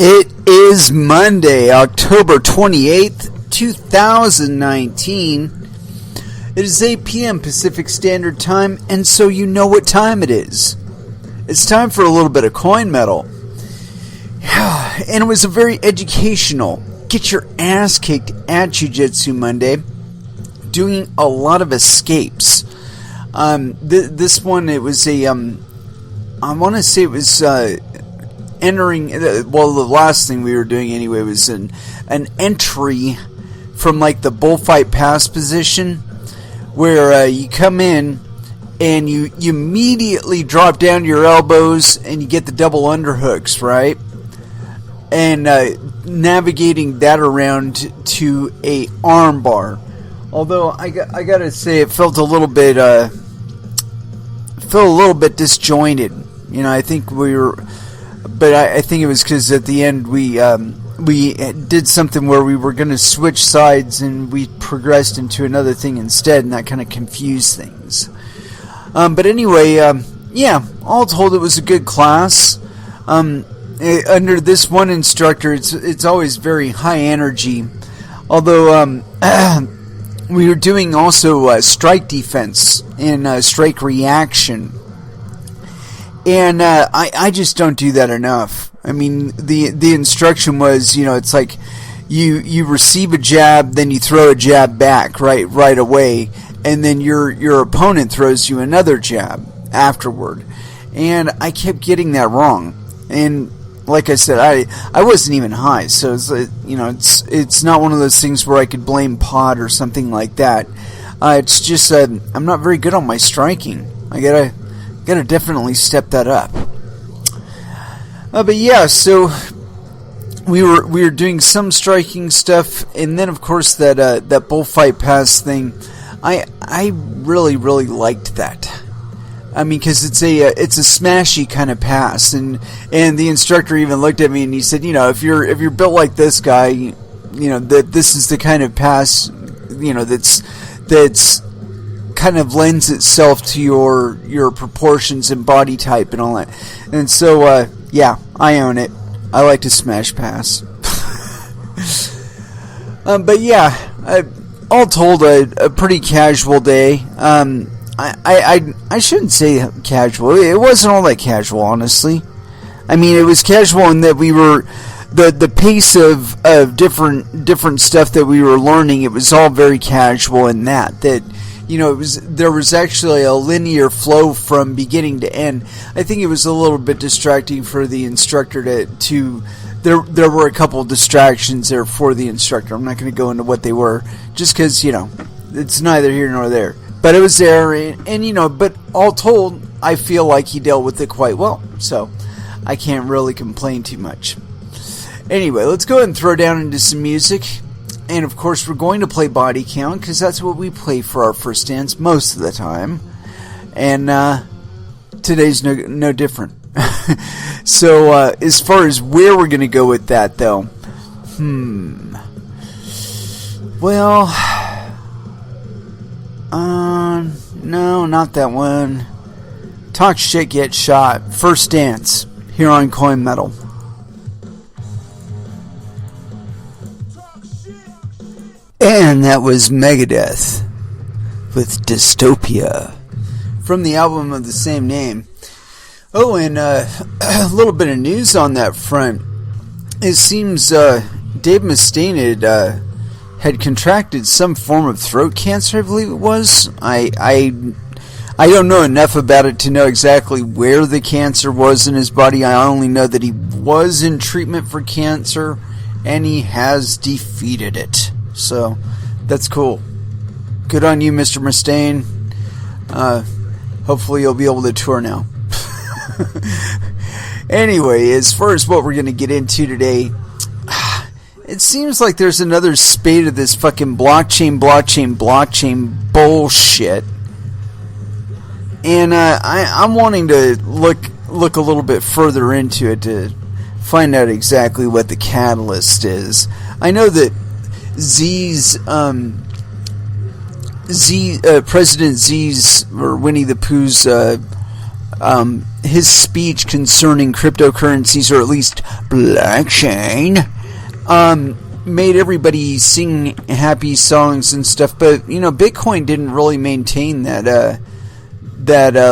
It is Monday, October 28th, 2019. It is 8 p.m. Pacific Standard Time, and so you know what time it is. It's time for a little bit of coin metal. And it was a very educational, get your ass kicked at Jiu-Jitsu Monday, doing a lot of escapes. This one, it was a, I want to say it was, entering, well, the last thing we were doing anyway was an entry from like the bullfight pass position, where you come in and you immediately drop down your elbows and you get the double underhooks, right? And navigating that around to a arm bar. Although I gotta say, it felt a little bit disjointed. You know, I think we were, but I think it was because at the end we did something where we were going to switch sides and we progressed into another thing instead, and that kind of confused things. But anyway, yeah, all told, it was a good class. Under this one instructor, it's always very high energy. Although we were doing also strike defense and strike reaction. And I just don't do that enough. I mean, the instruction was, you know, it's like you receive a jab, then you throw a jab back right away, and then your opponent throws you another jab afterward. And I kept getting that wrong. And like I said, I wasn't even high, so it's, you know, it's not one of those things where I could blame Pod or something like that. It's just I'm not very good on my striking. I gotta definitely step that up. But yeah, so we were doing some striking stuff, and then of course that bullfight pass thing. I really liked that. I mean, because it's a smashy kind of pass, and the instructor even looked at me and he said, you know, if you're built like this guy, you know, that this is the kind of pass, you know, that's kind of lends itself to your proportions and body type and all that. And so yeah, I own it. I like to smash pass. But yeah, all told, a pretty casual day. I shouldn't say casual. It wasn't all that casual, honestly. I mean, it was casual in that we were the pace of different stuff that we were learning. It was all very casual in that you know, there was actually a linear flow from beginning to end. I think it was a little bit distracting for the instructor to there were a couple of distractions there for the instructor. I'm not going to go into what they were, just because, you know, it's neither here nor there. But it was there, and you know, but all told, I feel like he dealt with it quite well, so I can't really complain too much. Anyway, let's go ahead and throw down into some music. And of course, we're going to play Body Count, because that's what we play for our first dance most of the time. And today's no different. So, as far as where we're going to go with that, though, well, no, not that one. Talk Shit, Get Shot. First Dance, here on Coin Metal. And that was Megadeth with Dystopia from the album of the same name. Oh, and a little bit of news on that front. It seems Dave Mustaine had contracted some form of throat cancer, I believe it was. I don't know enough about it to know exactly where the cancer was in his body. I only know that he was in treatment for cancer, and he has defeated it. So, that's cool. Good on you, Mr. Mustaine. Hopefully you'll be able to tour now. Anyway, as far as what we're going to get into today, it seems like there's another spate of this fucking blockchain bullshit. And I'm wanting to look a little bit further into it to find out exactly what the catalyst is. I know that President Z's, or Winnie the Pooh's his speech concerning cryptocurrencies, or at least blockchain, made everybody sing happy songs and stuff. But Bitcoin didn't really maintain that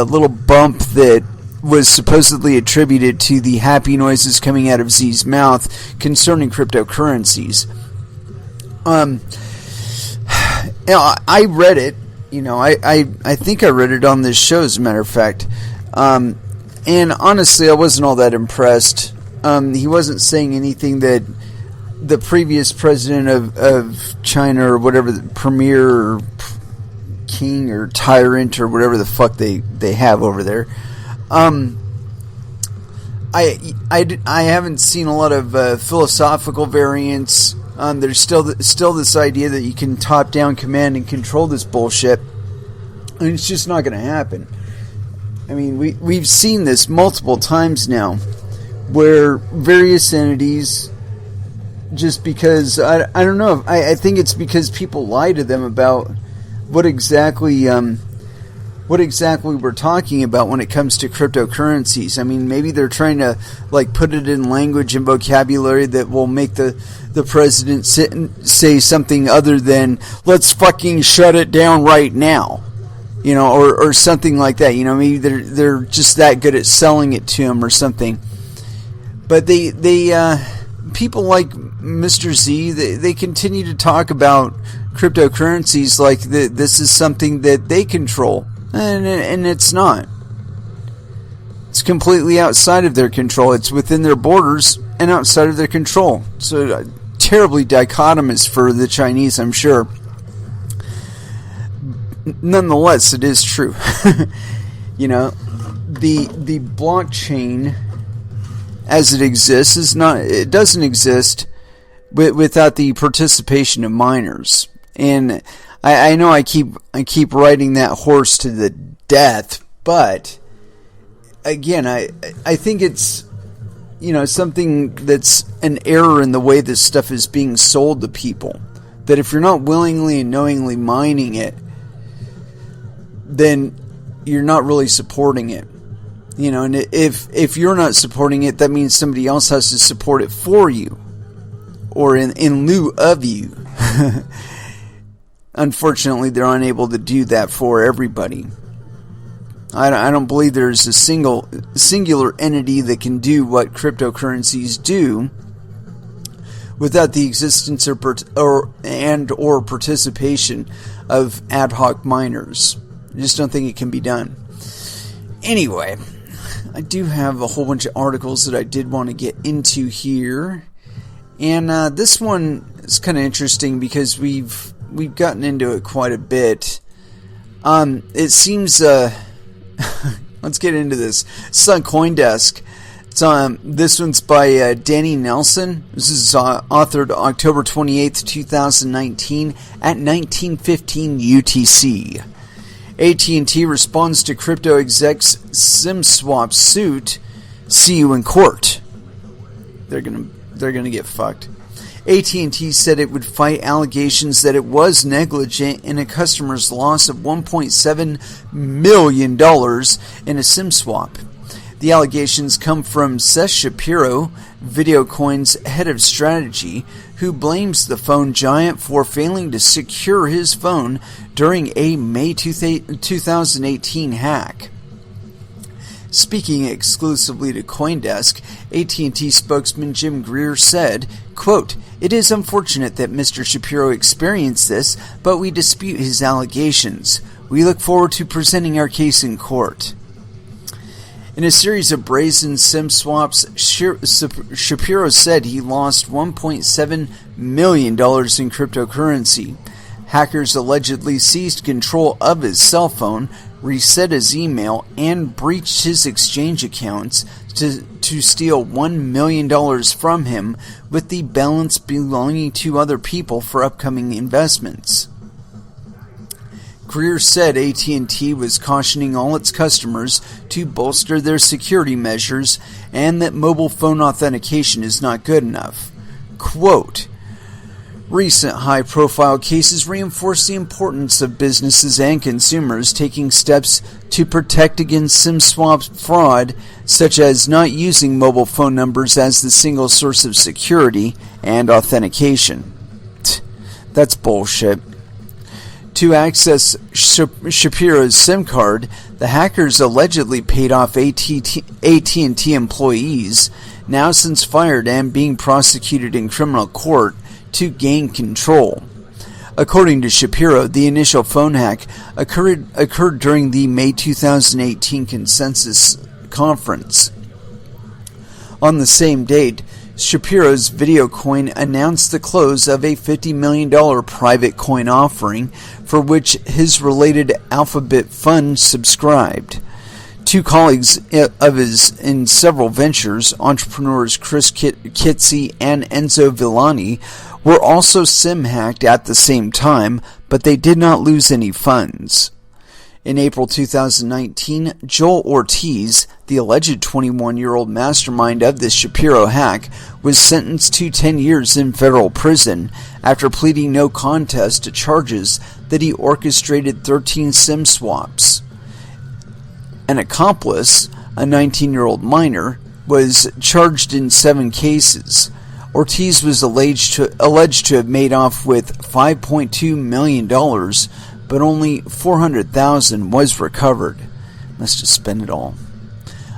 little bump that was supposedly attributed to the happy noises coming out of Z's mouth concerning cryptocurrencies. I read it. I think I read it on this show, as a matter of fact. And honestly, I wasn't all that impressed. He wasn't saying anything that the previous president of China, or whatever, the premier or king or tyrant or whatever the fuck they have over there. I haven't seen a lot of philosophical variants. There's still this idea that you can top-down command and control this bullshit, and it's just not going to happen. I mean, we've seen this multiple times now, where various entities, just because I don't know, I think it's because people lie to them about what exactly we're talking about when it comes to cryptocurrencies. I mean, maybe they're trying to put it in language and vocabulary that will make the president say something other than "let's fucking shut it down right now," or something like that. Maybe they're just that good at selling it to him or something. But they people like Mr. Z, they continue to talk about cryptocurrencies like this is something that they control. And it's not. It's completely outside of their control. It's within their borders and outside of their control. So terribly dichotomous for the Chinese, I'm sure. Nonetheless, it is true. The blockchain as it exists it doesn't exist without the participation of miners. And I know I keep riding that horse to the death, but again, I think it's something that's an error in the way this stuff is being sold to people. That if you're not willingly and knowingly mining it, then you're not really supporting it. And if you're not supporting it, that means somebody else has to support it for you, or in lieu of you. Unfortunately, they're unable to do that for everybody. I don't believe there's a singular entity that can do what cryptocurrencies do without the existence or participation of ad hoc miners. I just don't think it can be done. Anyway, I do have a whole bunch of articles that I did want to get into here, and this one is kind of interesting because we've gotten into it quite a bit. It seems let's get into this. It's on CoinDesk. This one's by Danny Nelson. This is authored October 28th, 2019 at 19:15 UTC. AT&T responds to crypto exec's SIM swap suit. See you in court. They're gonna get fucked. AT&T said it would fight allegations that it was negligent in a customer's loss of $1.7 million in a SIM swap. The allegations come from Seth Shapiro, VideoCoin's head of strategy, who blames the phone giant for failing to secure his phone during a May 2018 hack. Speaking exclusively to CoinDesk, AT&T spokesman Jim Greer said, quote, "It is unfortunate that Mr. Shapiro experienced this, but we dispute his allegations. We look forward to presenting our case in court." In a series of brazen SIM swaps, Shapiro said he lost $1.7 million in cryptocurrency. Hackers allegedly seized control of his cell phone, reset his email, and breached his exchange accounts to steal $1 million from him, with the balance belonging to other people for upcoming investments. Greer said AT&T was cautioning all its customers to bolster their security measures and that mobile phone authentication is not good enough. Quote, Recent high-profile cases reinforce the importance of businesses and consumers taking steps to protect against SIM swap fraud, such as not using mobile phone numbers as the single source of security and authentication. That's bullshit. To access Shapiro's SIM card, the hackers allegedly paid off AT&T employees, now since fired and being prosecuted in criminal court, to gain control. According to Shapiro, the initial phone hack occurred during the May 2018 Consensus Conference. On the same date, Shapiro's VideoCoin announced the close of a $50 million private coin offering for which his related Alphabet fund subscribed. Two colleagues of his in several ventures, entrepreneurs Chris Kitsy and Enzo Villani, were also SIM hacked at the same time, but they did not lose any funds. In April 2019, Joel Ortiz, the alleged 21-year-old mastermind of the Shapiro hack, was sentenced to 10 years in federal prison after pleading no contest to charges that he orchestrated 13 SIM swaps. An accomplice, a 19-year-old minor, was charged in 7 cases. Ortiz was alleged to have made off with $5.2 million, but only $400,000 was recovered. Must have spent it all.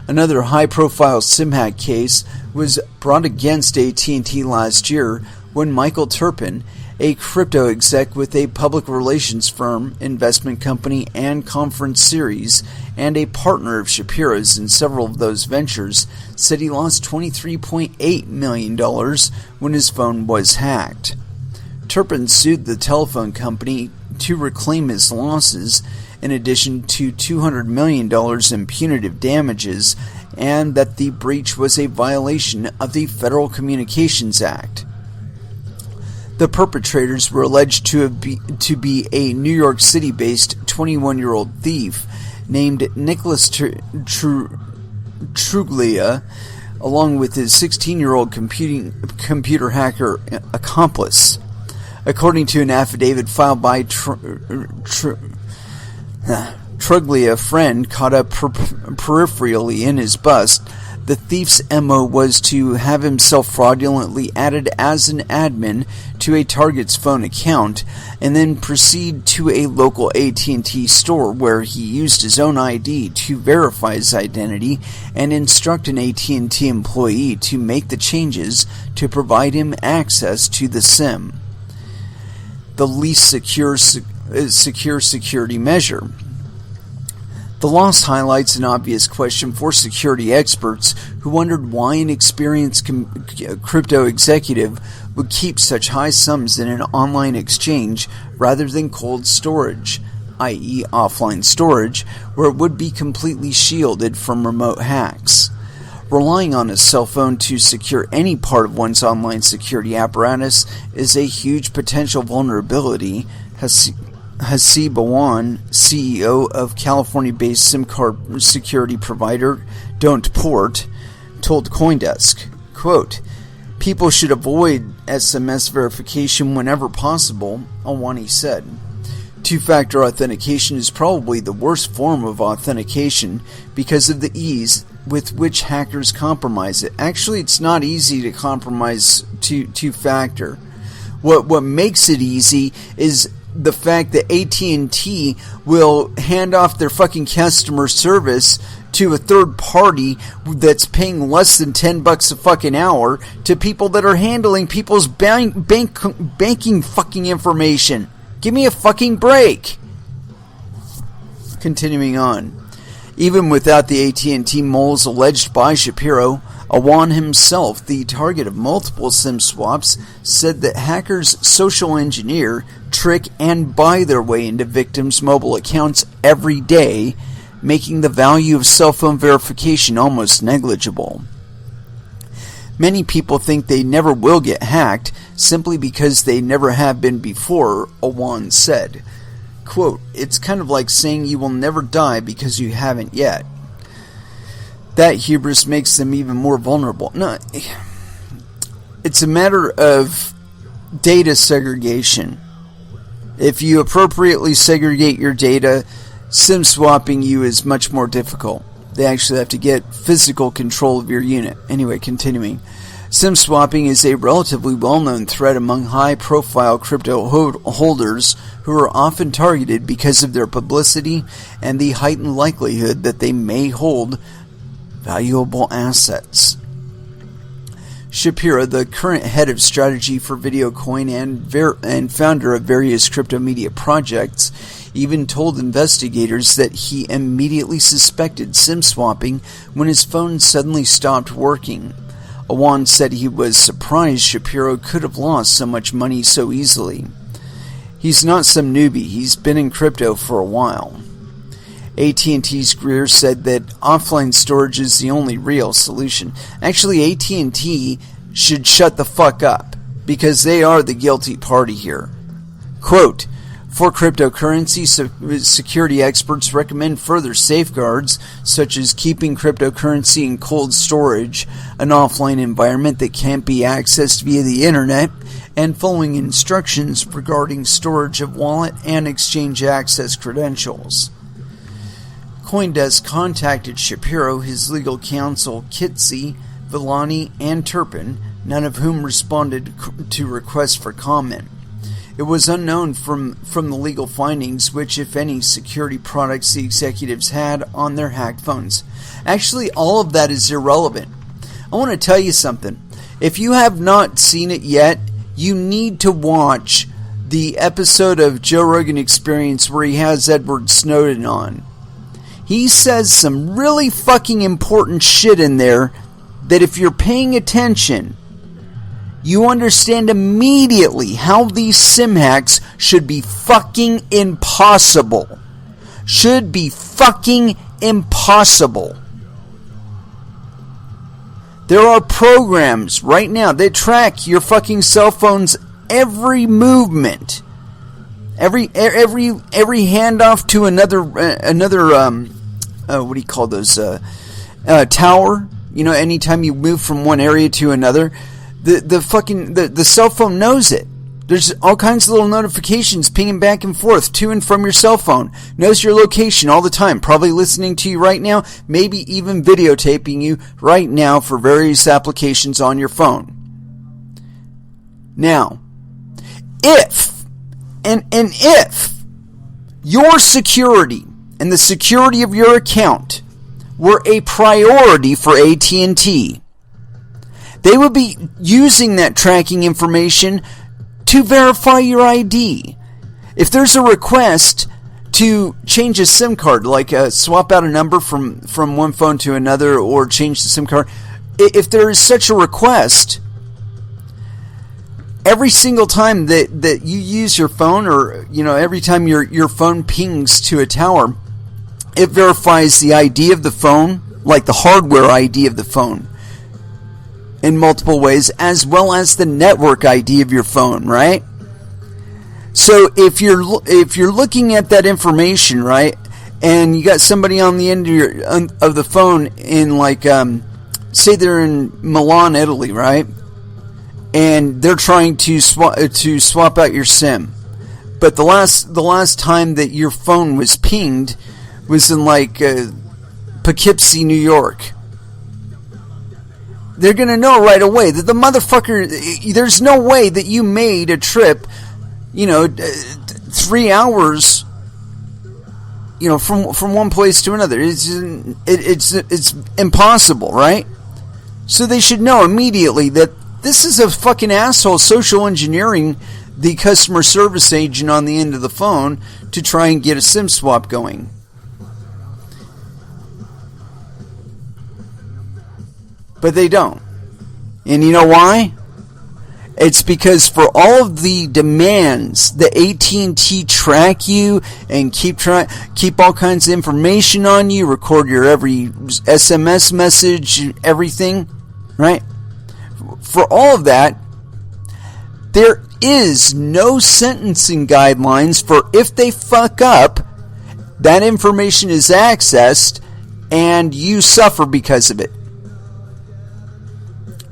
Another high-profile SIM hack case was brought against AT&T last year when Michael Turpin, a crypto exec with a public relations firm, investment company, and conference series, and a partner of Shapiro's in several of those ventures, said he lost $23.8 million when his phone was hacked. Turpin sued the telephone company to reclaim his losses, in addition to $200 million in punitive damages, and that the breach was a violation of the Federal Communications Act. The perpetrators were alleged to be a New York City-based 21-year-old thief named Nicholas Truglia, along with his 16-year-old computer hacker accomplice. According to an affidavit filed by Truglia, a friend caught up peripherally in his bust, the thief's MO was to have himself fraudulently added as an admin to a target's phone account and then proceed to a local AT&T store where he used his own ID to verify his identity and instruct an AT&T employee to make the changes to provide him access to the SIM. The least secure security measure. The loss highlights an obvious question for security experts who wondered why an experienced crypto executive would keep such high sums in an online exchange rather than cold storage, i.e. offline storage, where it would be completely shielded from remote hacks. Relying on a cell phone to secure any part of one's online security apparatus is a huge potential vulnerability, Hasib Awan, CEO of California-based SIM card security provider Don't Port, told CoinDesk, quote, "People should avoid SMS verification whenever possible," Awani said. Two-factor authentication is probably the worst form of authentication because of the ease with which hackers compromise it. Actually, it's not easy to compromise two-factor. What makes it easy is the fact that AT&T will hand off their fucking customer service to a third party that's paying less than $10 a fucking hour to people that are handling people's banking fucking information. Give me a fucking break. Continuing on. Even without the AT&T moles alleged by Shapiro, Awan himself, the target of multiple SIM swaps, said that hackers social engineer, trick, and buy their way into victims' mobile accounts every day, making the value of cell phone verification almost negligible. Many people think they never will get hacked simply because they never have been before, Awan said. Quote, "It's kind of like saying you will never die because you haven't yet. That hubris makes them even more vulnerable." No, it's a matter of data segregation. If you appropriately segregate your data, SIM swapping you is much more difficult. They actually have to get physical control of your unit. Anyway, continuing. SIM swapping is a relatively well-known threat among high-profile crypto holders who are often targeted because of their publicity and the heightened likelihood that they may hold valuable assets. Shapiro, the current head of strategy for VideoCoin and founder of various crypto media projects, even told investigators that he immediately suspected SIM swapping when his phone suddenly stopped working. Awan said he was surprised Shapiro could have lost so much money so easily. He's not some newbie, he's been in crypto for a while. AT&T's Greer said that offline storage is the only real solution. Actually, AT&T should shut the fuck up, because they are the guilty party here. Quote, for cryptocurrency, security experts recommend further safeguards, such as keeping cryptocurrency in cold storage, an offline environment that can't be accessed via the internet, and following instructions regarding storage of wallet and exchange access credentials. CoinDesk contacted Shapiro, his legal counsel Kitsi, Villani, and Turpin, none of whom responded to requests for comment. It was unknown from the legal findings which, if any, security products the executives had on their hacked phones. Actually, all of that is irrelevant. I want to tell you something. If you have not seen it yet, you need to watch the episode of Joe Rogan Experience where he has Edward Snowden on. He says some really fucking important shit in there that if you're paying attention, you understand immediately how these SIM hacks should be fucking impossible. Should be fucking impossible. There are programs right now that track your fucking cell phone's every movement. Every handoff to another what do you call those, tower, you know, anytime you move from one area to another, the cell phone knows it. There's all kinds of little notifications pinging back and forth to and from your cell phone. Knows your location all the time, probably listening to you right now, maybe even videotaping you right now for various applications on your phone. Now, if your security and the security of your account were a priority for AT&T, they would be using that tracking information to verify your ID. If there's a request to change a SIM card, like swap out a number from one phone to another or change the SIM card, if there is such a request, every single time that you use your phone, or you know, every time your phone pings to a tower, it verifies the ID of the phone, like the hardware ID of the phone, in multiple ways, as well as the network ID of your phone, right? So if you're looking at that information, right, and you got somebody on the end of the phone in, like, say they're in Milan, Italy, right, and they're trying to swap out your SIM, but the last time that your phone was pinged was in, like, Poughkeepsie, New York. They're going to know right away that the motherfucker, there's no way that you made a trip, 3 hours, from one place to another. It's impossible, right? So they should know immediately that this is a fucking asshole social engineering the customer service agent on the end of the phone to try and get a SIM swap going. But they don't. And you know why? It's because for all of the demands that AT&T track you and keep all kinds of information on you, record your every SMS message, everything, right? For all of that, there is no sentencing guidelines for if they fuck up, that information is accessed and you suffer because of it.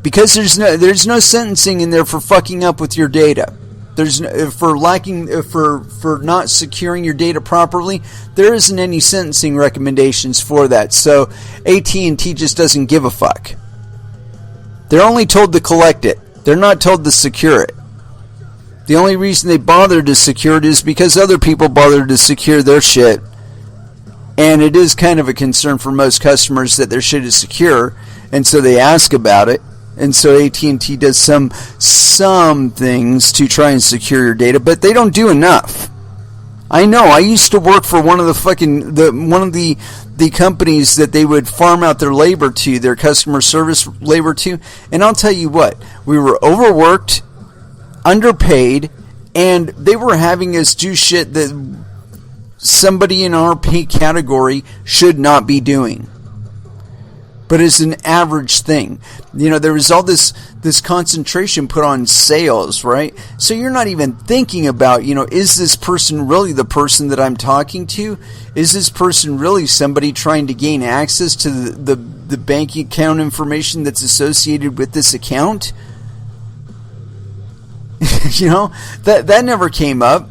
Because there's no sentencing in there for fucking up with your data. There's no, for not securing your data properly. There isn't any sentencing recommendations for that. So AT&T just doesn't give a fuck. They're only told to collect it. They're not told to secure it. The only reason they bother to secure it is because other people bother to secure their shit. And it is kind of a concern for most customers that their shit is secure, and so they ask about it. And so AT&T does some things to try and secure your data, but they don't do enough. I know. I used to work for one of the companies that they would farm out their labor to, their customer service labor to, and I'll tell you what, we were overworked, underpaid, and they were having us do shit that somebody in our pay category should not be doing. But it's an average thing. You know, there was all this concentration put on sales, right? So you're not even thinking about, you know, is this person really the person that I'm talking to? Is this person really somebody trying to gain access to the bank account information that's associated with this account? You know, that never came up.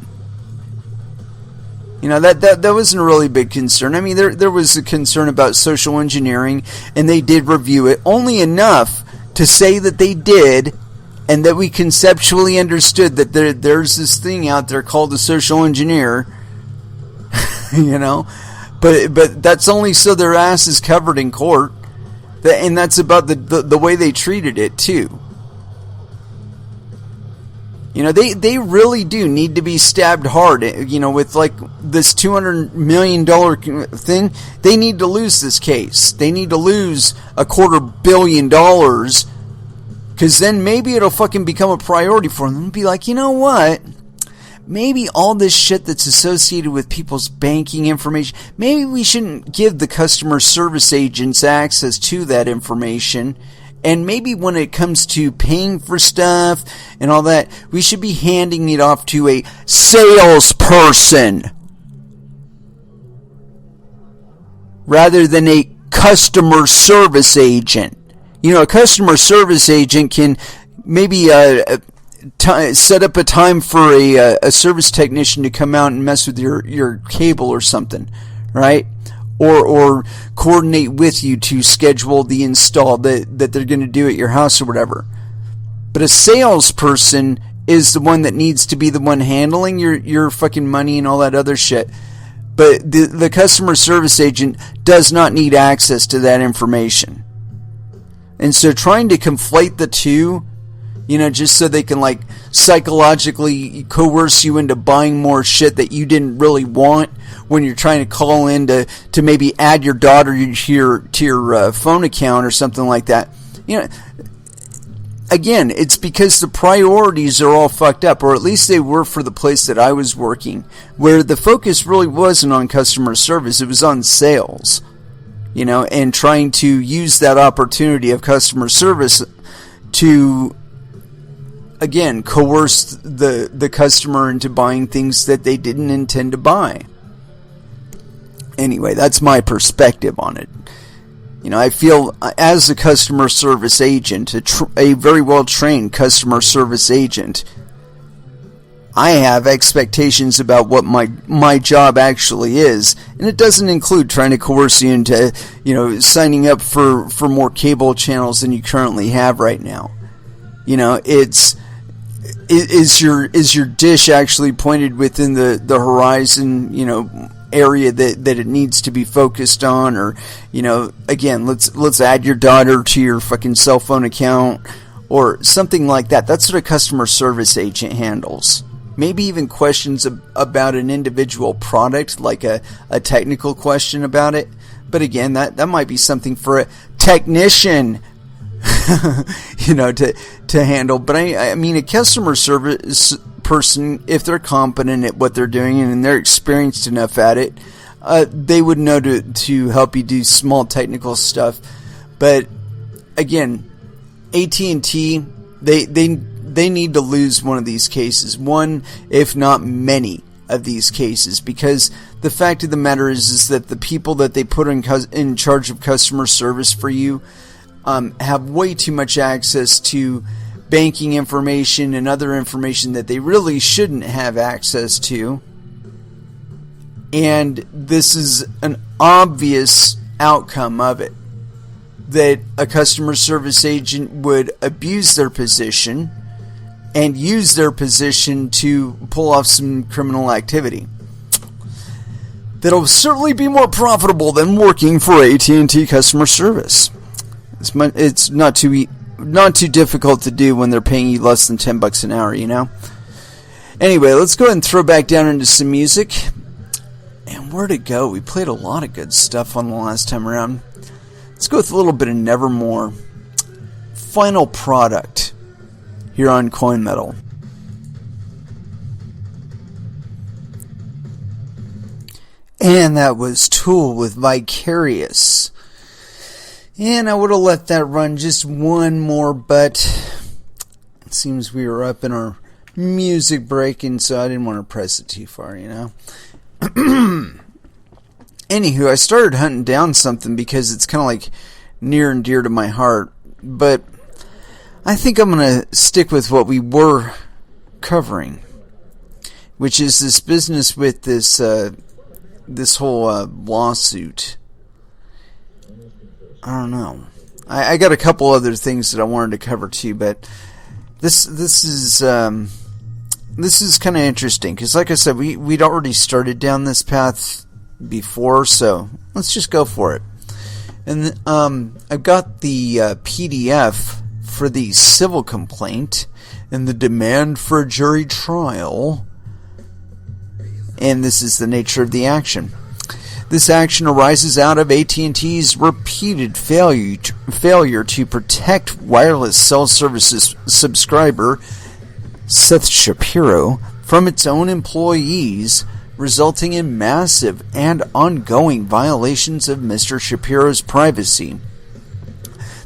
You know, that wasn't a really big concern. I mean, there was a concern about social engineering, and they did review it, only enough to say that they did, and that we conceptually understood that there's this thing out there called a social engineer, you know, but that's only so their ass is covered in court, and that's about the way they treated it, too. You know, they really do need to be stabbed hard, you know, with like this $200 million thing. They need to lose this case. They need to lose $250 million, because then maybe it'll fucking become a priority for them. Be like, you know what? Maybe all this shit that's associated with people's banking information, maybe we shouldn't give the customer service agents access to that information. And maybe when it comes to paying for stuff and all that, we should be handing it off to a salesperson rather than a customer service agent. You know, a customer service agent can maybe set up a time for a service technician to come out and mess with your cable or something, right? Or coordinate with you to schedule the install that they're going to do at your house or whatever. But a salesperson is the one that needs to be the one handling your fucking money and all that other shit. But the customer service agent does not need access to that information. And so trying to conflate the two, you know, just so they can like psychologically coerce you into buying more shit that you didn't really want when you're trying to call in to maybe add your daughter to your phone account or something like that. You know, again, it's because the priorities are all fucked up, or at least they were for the place that I was working, where the focus really wasn't on customer service, it was on sales. You know, and trying to use that opportunity of customer service to, again, coerce the customer into buying things that they didn't intend to buy. Anyway, that's my perspective on it. You know, I feel as a customer service agent, a very well-trained customer service agent, I have expectations about what my job actually is, and it doesn't include trying to coerce you into, you know, signing up for more cable channels than you currently have right now. You know, is your dish actually pointed within the horizon, you know, area that it needs to be focused on? Or, you know, again, let's add your daughter to your fucking cell phone account or something like that. That's what a customer service agent handles. Maybe even questions about an individual product, like a technical question about it. But again, that might be something for a technician, you know, to handle. But I mean, a customer service person, if they're competent at what they're doing and they're experienced enough at it, they would know to help you do small technical stuff. But again, AT&T, they need to lose one of these cases, one if not many of these cases, because the fact of the matter is that the people that they put in charge of customer service for you, have way too much access to banking information and other information that they really shouldn't have access to. And this is an obvious outcome of it, that a customer service agent would abuse their position and use their position to pull off some criminal activity. That'll certainly be more profitable than working for AT&T customer service. It's not too difficult to do when they're paying you less than $10 an hour, you know? Anyway, let's go ahead and throw back down into some music. And where to go? We played a lot of good stuff on the last time around. Let's go with a little bit of Nevermore. Final Product here on Coin Metal. And that was Tool with Vicarious. And I would have let that run just one more, but it seems we were up in our music break, and so I didn't want to press it too far, you know. Anywho, I started hunting down something because it's kind of like near and dear to my heart, but I think I'm going to stick with what we were covering, which is this business with this whole lawsuit. I don't know. I got a couple other things that I wanted to cover too, but this is kind of interesting because, like I said, we'd already started down this path before, so let's just go for it. And I've got the PDF for the civil complaint and the demand for a jury trial, and this is the nature of the action. This action arises out of AT&T's repeated failure to protect wireless cell services subscriber Seth Shapiro from its own employees, resulting in massive and ongoing violations of Mr. Shapiro's privacy,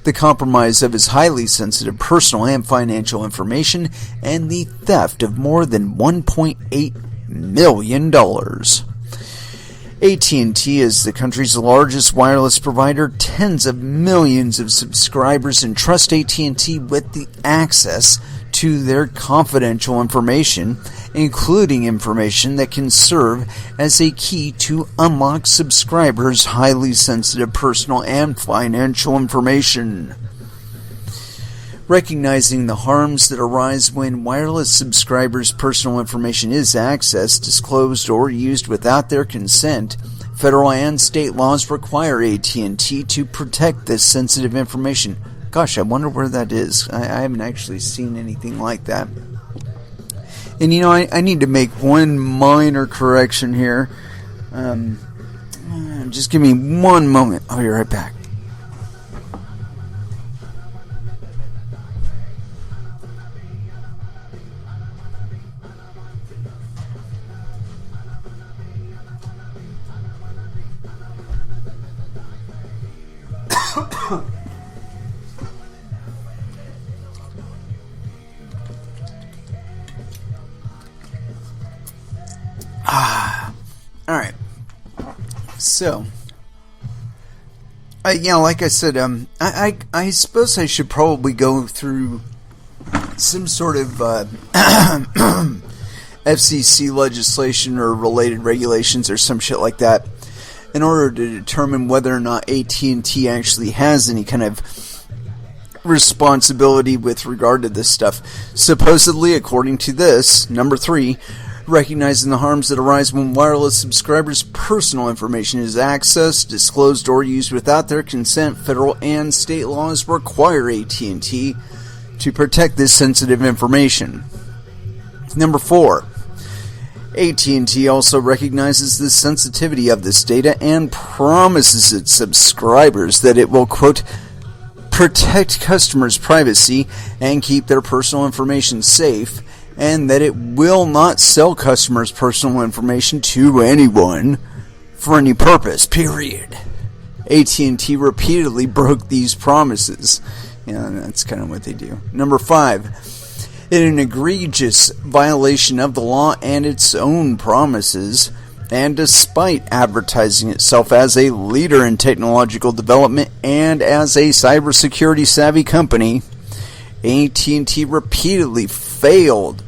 the compromise of his highly sensitive personal and financial information, and the theft of more than $1.8 million. AT&T is the country's largest wireless provider. Tens of millions of subscribers entrust AT&T with the access to their confidential information, including information that can serve as a key to unlock subscribers' highly sensitive personal and financial information. Recognizing the harms that arise when wireless subscribers' personal information is accessed, disclosed, or used without their consent, federal and state laws require AT&T to protect this sensitive information. Gosh, I wonder where that is. I haven't actually seen anything like that. And you know, I need to make one minor correction here. Just give me one moment. I'll be right back. Alright. So, like I said, I suppose I should probably go through some sort of FCC legislation or related regulations or some shit like that in order to determine whether or not AT&T actually has any kind of responsibility with regard to this stuff. Supposedly, according to this, number 3, recognizing the harms that arise when wireless subscribers' personal information is accessed, disclosed, or used without their consent, federal and state laws require AT&T to protect this sensitive information. Number 4, AT&T also recognizes the sensitivity of this data and promises its subscribers that it will, quote, protect customers' privacy and keep their personal information safe, and that it will not sell customers' personal information to anyone for any purpose, period. AT&T repeatedly broke these promises. Yeah, that's kind of what they do. Number 5, in an egregious violation of the law and its own promises, And despite advertising itself as a leader in technological development and as a cybersecurity savvy company, AT&T repeatedly failed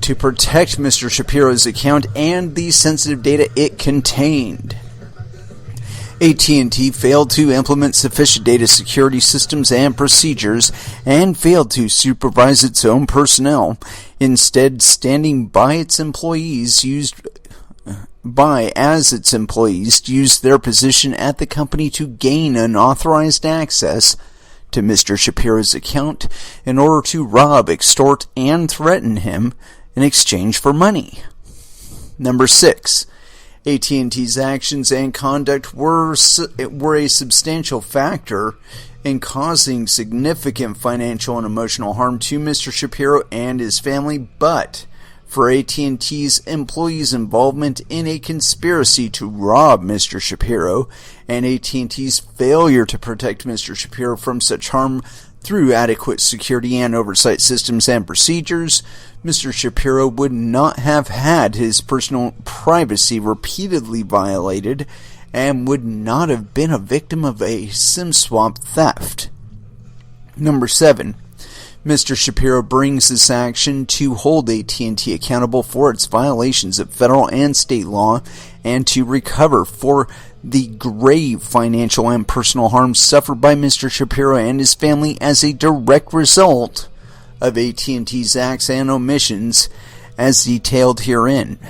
to protect Mr. Shapiro's account and the sensitive data it contained. AT&T failed to implement sufficient data security systems and procedures and failed to supervise its own personnel, instead standing by its employees used their position at the company to gain unauthorized access to Mr. Shapiro's account in order to rob, extort, and threaten him in exchange for money. Number 6. AT&T's actions and conduct were a substantial factor in causing significant financial and emotional harm to Mr. Shapiro and his family, but for AT&T's employees' involvement in a conspiracy to rob Mr. Shapiro and AT&T's failure to protect Mr. Shapiro from such harm through adequate security and oversight systems and procedures, Mr. Shapiro would not have had his personal privacy repeatedly violated and would not have been a victim of a SIM swap theft. Number 7. Mr. Shapiro brings this action to hold AT&T accountable for its violations of federal and state law and to recover for the grave financial and personal harm suffered by Mr. Shapiro and his family as a direct result of AT&T's acts and omissions as detailed herein.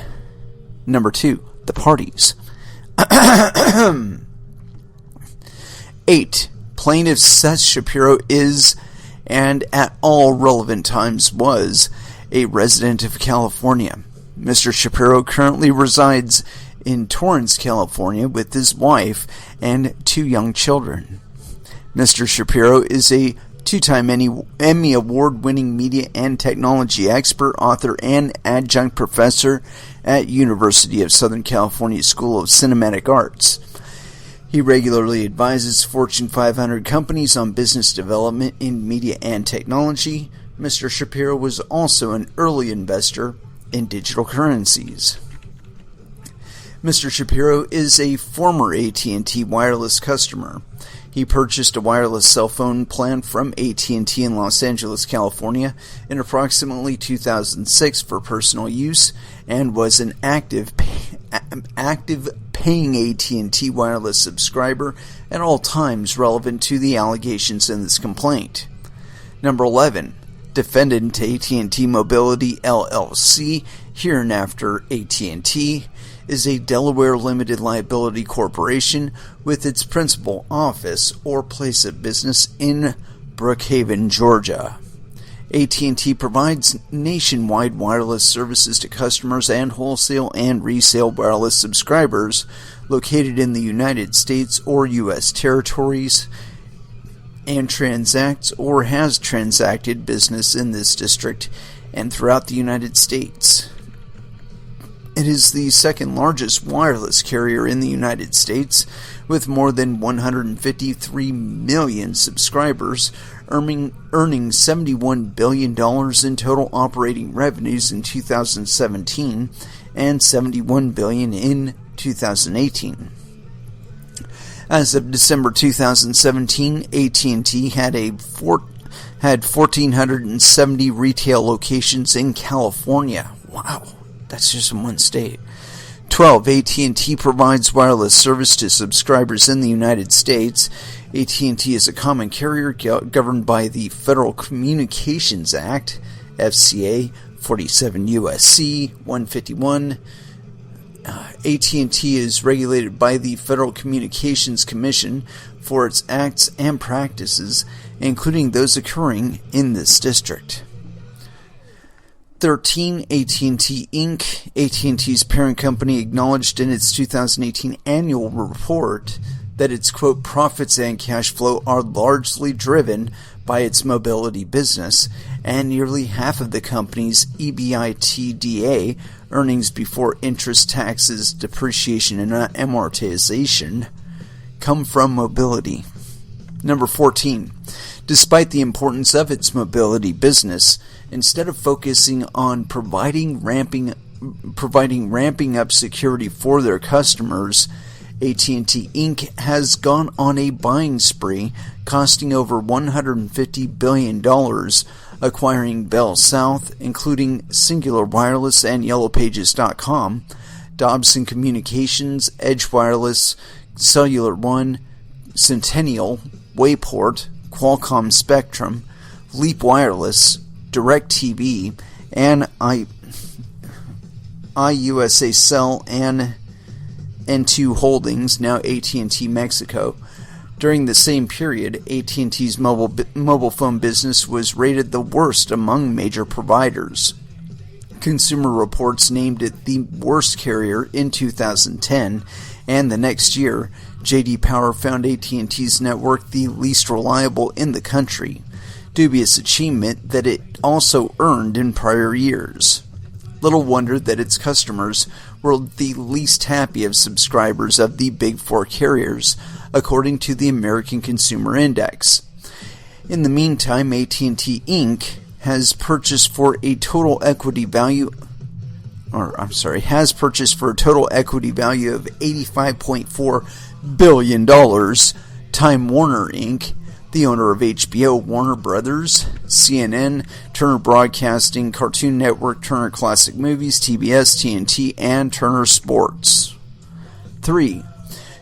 Number 2. The parties. 8. Plaintiff Seth Shapiro is, and at all relevant times was, a resident of California. Mr. Shapiro currently resides in Torrance, California with his wife and 2 young children. Mr. Shapiro is a 2-time Emmy Award-winning media and technology expert, author, and adjunct professor at University of Southern California School of Cinematic Arts. He regularly advises Fortune 500 companies on business development in media and technology. Mr. Shapiro was also an early investor in digital currencies. Mr. Shapiro is a former AT&T wireless customer. He purchased a wireless cell phone plan from AT&T in Los Angeles, California in approximately 2006 for personal use and was an active paying AT&T wireless subscriber at all times relevant to the allegations in this complaint. Number 11. Defendant AT&T Mobility LLC, hereinafter AT&T, is a Delaware limited liability corporation with its principal office or place of business in Brookhaven, Georgia. AT&T provides nationwide wireless services to customers and wholesale and resale wireless subscribers located in the United States or U.S. territories and transacts or has transacted business in this district and throughout the United States. It is the second largest wireless carrier in the United States, with more than 153 million subscribers, earning $71 billion in total operating revenues in 2017 and $71 billion in 2018. As of December 2017, AT&T had 1,470 retail locations in California. Wow. That's just in one state. 12. AT&T provides wireless service to subscribers in the United States. AT&T is a common carrier governed by the Federal Communications Act, FCA 47 U.S.C. 151. AT&T is regulated by the Federal Communications Commission for its acts and practices, including those occurring in this district. 13. AT&T Inc., AT&T's parent company, acknowledged in its 2018 annual report that its, quote, profits and cash flow are largely driven by its mobility business, and nearly half of the company's EBITDA, earnings before interest, taxes, depreciation, and amortization, come from mobility. Number 14. Despite the importance of its mobility business, instead of focusing on providing ramping ramping up security for their customers, AT&T Inc. has gone on a buying spree, costing over $150 billion, acquiring Bell South, including Singular Wireless and YellowPages.com, Dobson Communications, Edge Wireless, Cellular One, Centennial, Wayport, Qualcomm Spectrum, Leap Wireless, DirecTV, and iUSA Cell and N2 Holdings, now AT&T Mexico. During the same period, AT&T's mobile phone business was rated the worst among major providers. Consumer Reports named it the worst carrier in 2010, and the next year, J.D. Power found AT&T's network the least reliable in the country, dubious achievement that it also earned in prior years. Little wonder that its customers were the least happy of subscribers of the Big Four carriers, according to the American Consumer Index. In the meantime, AT&T Inc. has purchased for a total equity value of $85.4 billion, Time Warner Inc., the owner of HBO, Warner Brothers, CNN, Turner Broadcasting, Cartoon Network, Turner Classic Movies, TBS, TNT, and Turner Sports. 3.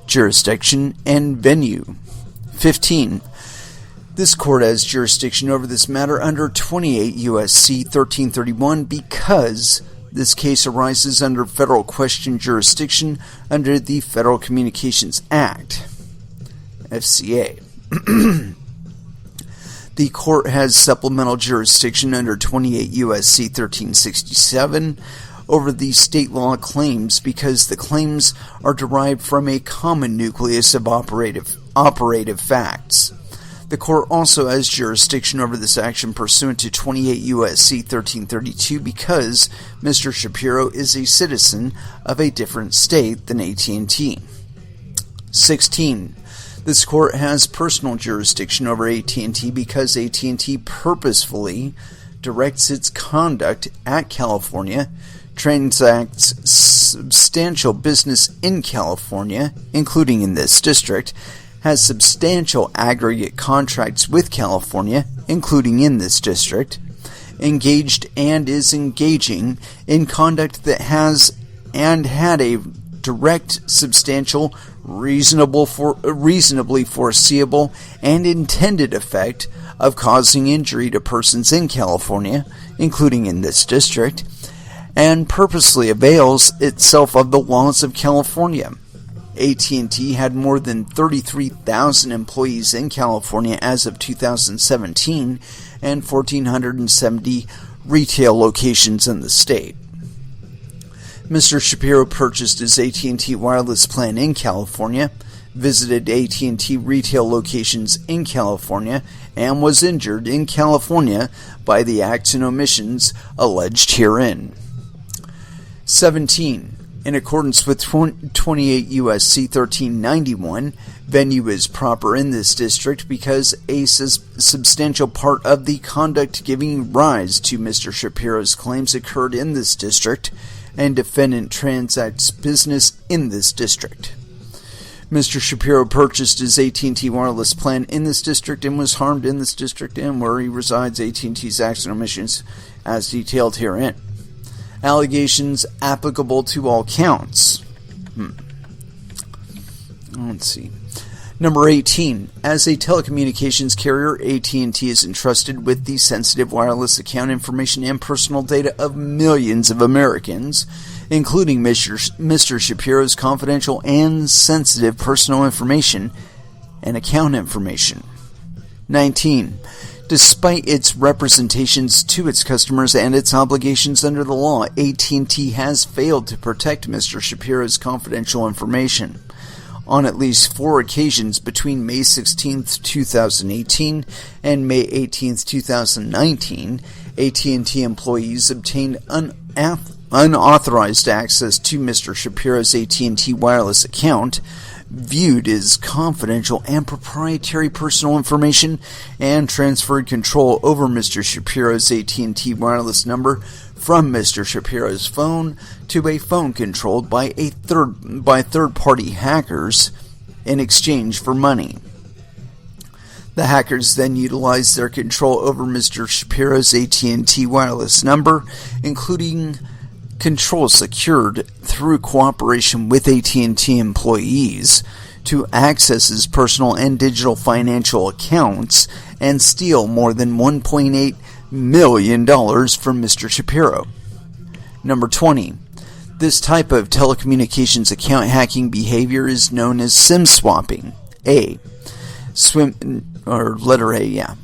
Jurisdiction and venue. 15. This court has jurisdiction over this matter under 28 U.S.C. 1331 because this case arises under federal question jurisdiction under the Federal Communications Act, FCA. The court has supplemental jurisdiction under 28 U.S.C. 1367 over the state law claims because the claims are derived from a common nucleus of operative facts. The court also has jurisdiction over this action pursuant to 28 U.S.C. 1332 because Mr. Shapiro is a citizen of a different state than AT&T. 16. This court has personal jurisdiction over AT&T because AT&T purposefully directs its conduct at California, transacts substantial business in California, including in this district, has substantial aggregate contracts with California, including in this district, engaged and is engaging in conduct that has and had a direct, substantial, reasonably foreseeable, and intended effect of causing injury to persons in California, including in this district, and purposely avails itself of the laws of California. AT&T had more than 33,000 employees in California as of 2017 and 1,470 retail locations in the state. Mr. Shapiro purchased his AT&T wireless plan in California, visited AT&T retail locations in California, and was injured in California by the acts and omissions alleged herein. 17. In accordance with 28 U.S.C. 1391, venue is proper in this district because a substantial part of the conduct giving rise to Mr. Shapiro's claims occurred in this district, and defendant transacts business in this district. Mr. Shapiro purchased his AT&T wireless plan in this district and was harmed in this district and where he resides AT&T's acts and omissions as detailed herein. Allegations applicable to all counts. Let's see. Number 18. As a telecommunications carrier, AT&T is entrusted with the sensitive wireless account information and personal data of millions of Americans, including Mr. Shapiro's confidential and sensitive personal information and account information. 19. Despite its representations to its customers and its obligations under the law, AT&T has failed to protect Mr. Shapiro's confidential information. On at least 4 occasions between May 16, 2018 and May 18, 2019, AT&T employees obtained unauthorized access to Mr. Shapiro's AT&T wireless account, viewed as confidential and proprietary personal information, and transferred control over Mr. Shapiro's AT&T wireless number from Mr. Shapiro's phone to a phone controlled by third-party hackers in exchange for money. The hackers then utilized their control over Mr. Shapiro's AT&T wireless number, including control secured through cooperation with AT&T employees, to access his personal and digital financial accounts and steal more than $1.8 million from Mr. Shapiro. Number 20. This type of telecommunications account hacking behavior is known as SIM swapping. Letter A, yeah.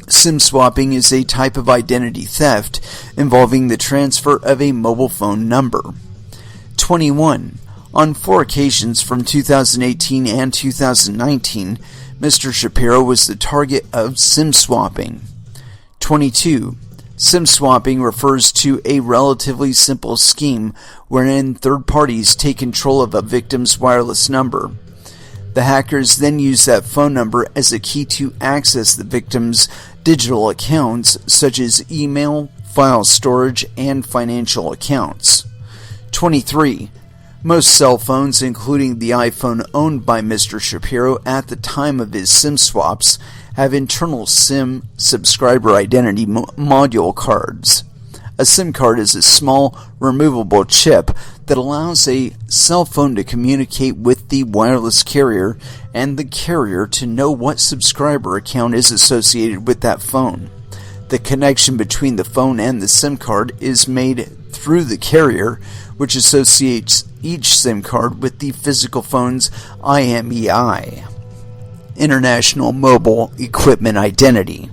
SIM swapping is a type of identity theft involving the transfer of a mobile phone number. 21. On 4 occasions from 2018 and 2019, Mr. Shapiro was the target of SIM swapping. 22. SIM swapping refers to a relatively simple scheme wherein third parties take control of a victim's wireless number. The hackers then use that phone number as a key to access the victim's digital accounts, such as email, file storage, and financial accounts. 23. Most cell phones, including the iPhone owned by Mr. Shapiro at the time of his SIM swaps, have internal SIM subscriber identity module cards. A SIM card is a small, removable chip that allows a cell phone to communicate with the wireless carrier and the carrier to know what subscriber account is associated with that phone. The connection between the phone and the SIM card is made through the carrier, which associates each SIM card with the physical phone's IMEI, International Mobile Equipment Identity,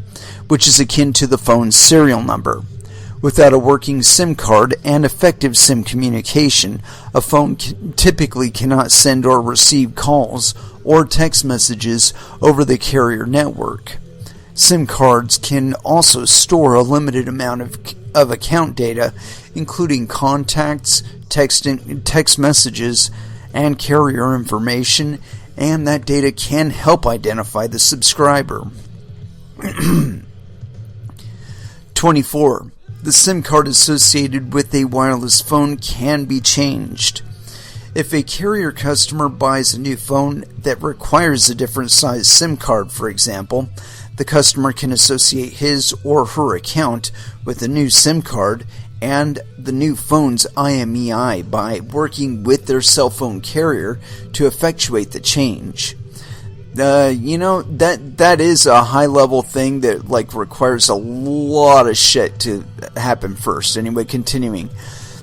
which is akin to the phone's serial number. Without a working SIM card and effective SIM communication, a phone typically cannot send or receive calls or text messages over the carrier network. SIM cards can also store a limited amount of account data, including contacts, text messages, and carrier information, and that data can help identify the subscriber. 24. The SIM card associated with a wireless phone can be changed. If a carrier customer buys a new phone that requires a different size SIM card, for example, the customer can associate his or her account with the new SIM card and the new phone's IMEI by working with their cell phone carrier to effectuate the change. That is a high level thing that requires a lot of shit to happen first. Anyway, continuing.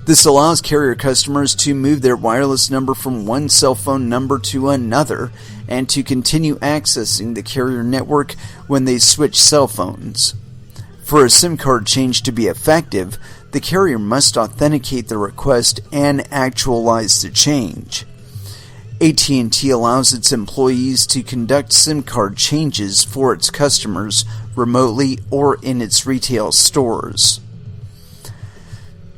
This allows carrier customers to move their wireless number from one cell phone number to another and to continue accessing the carrier network when they switch cell phones. For a SIM card change to be effective, the carrier must authenticate the request and actualize the change. AT&T allows its employees to conduct SIM card changes for its customers remotely or in its retail stores.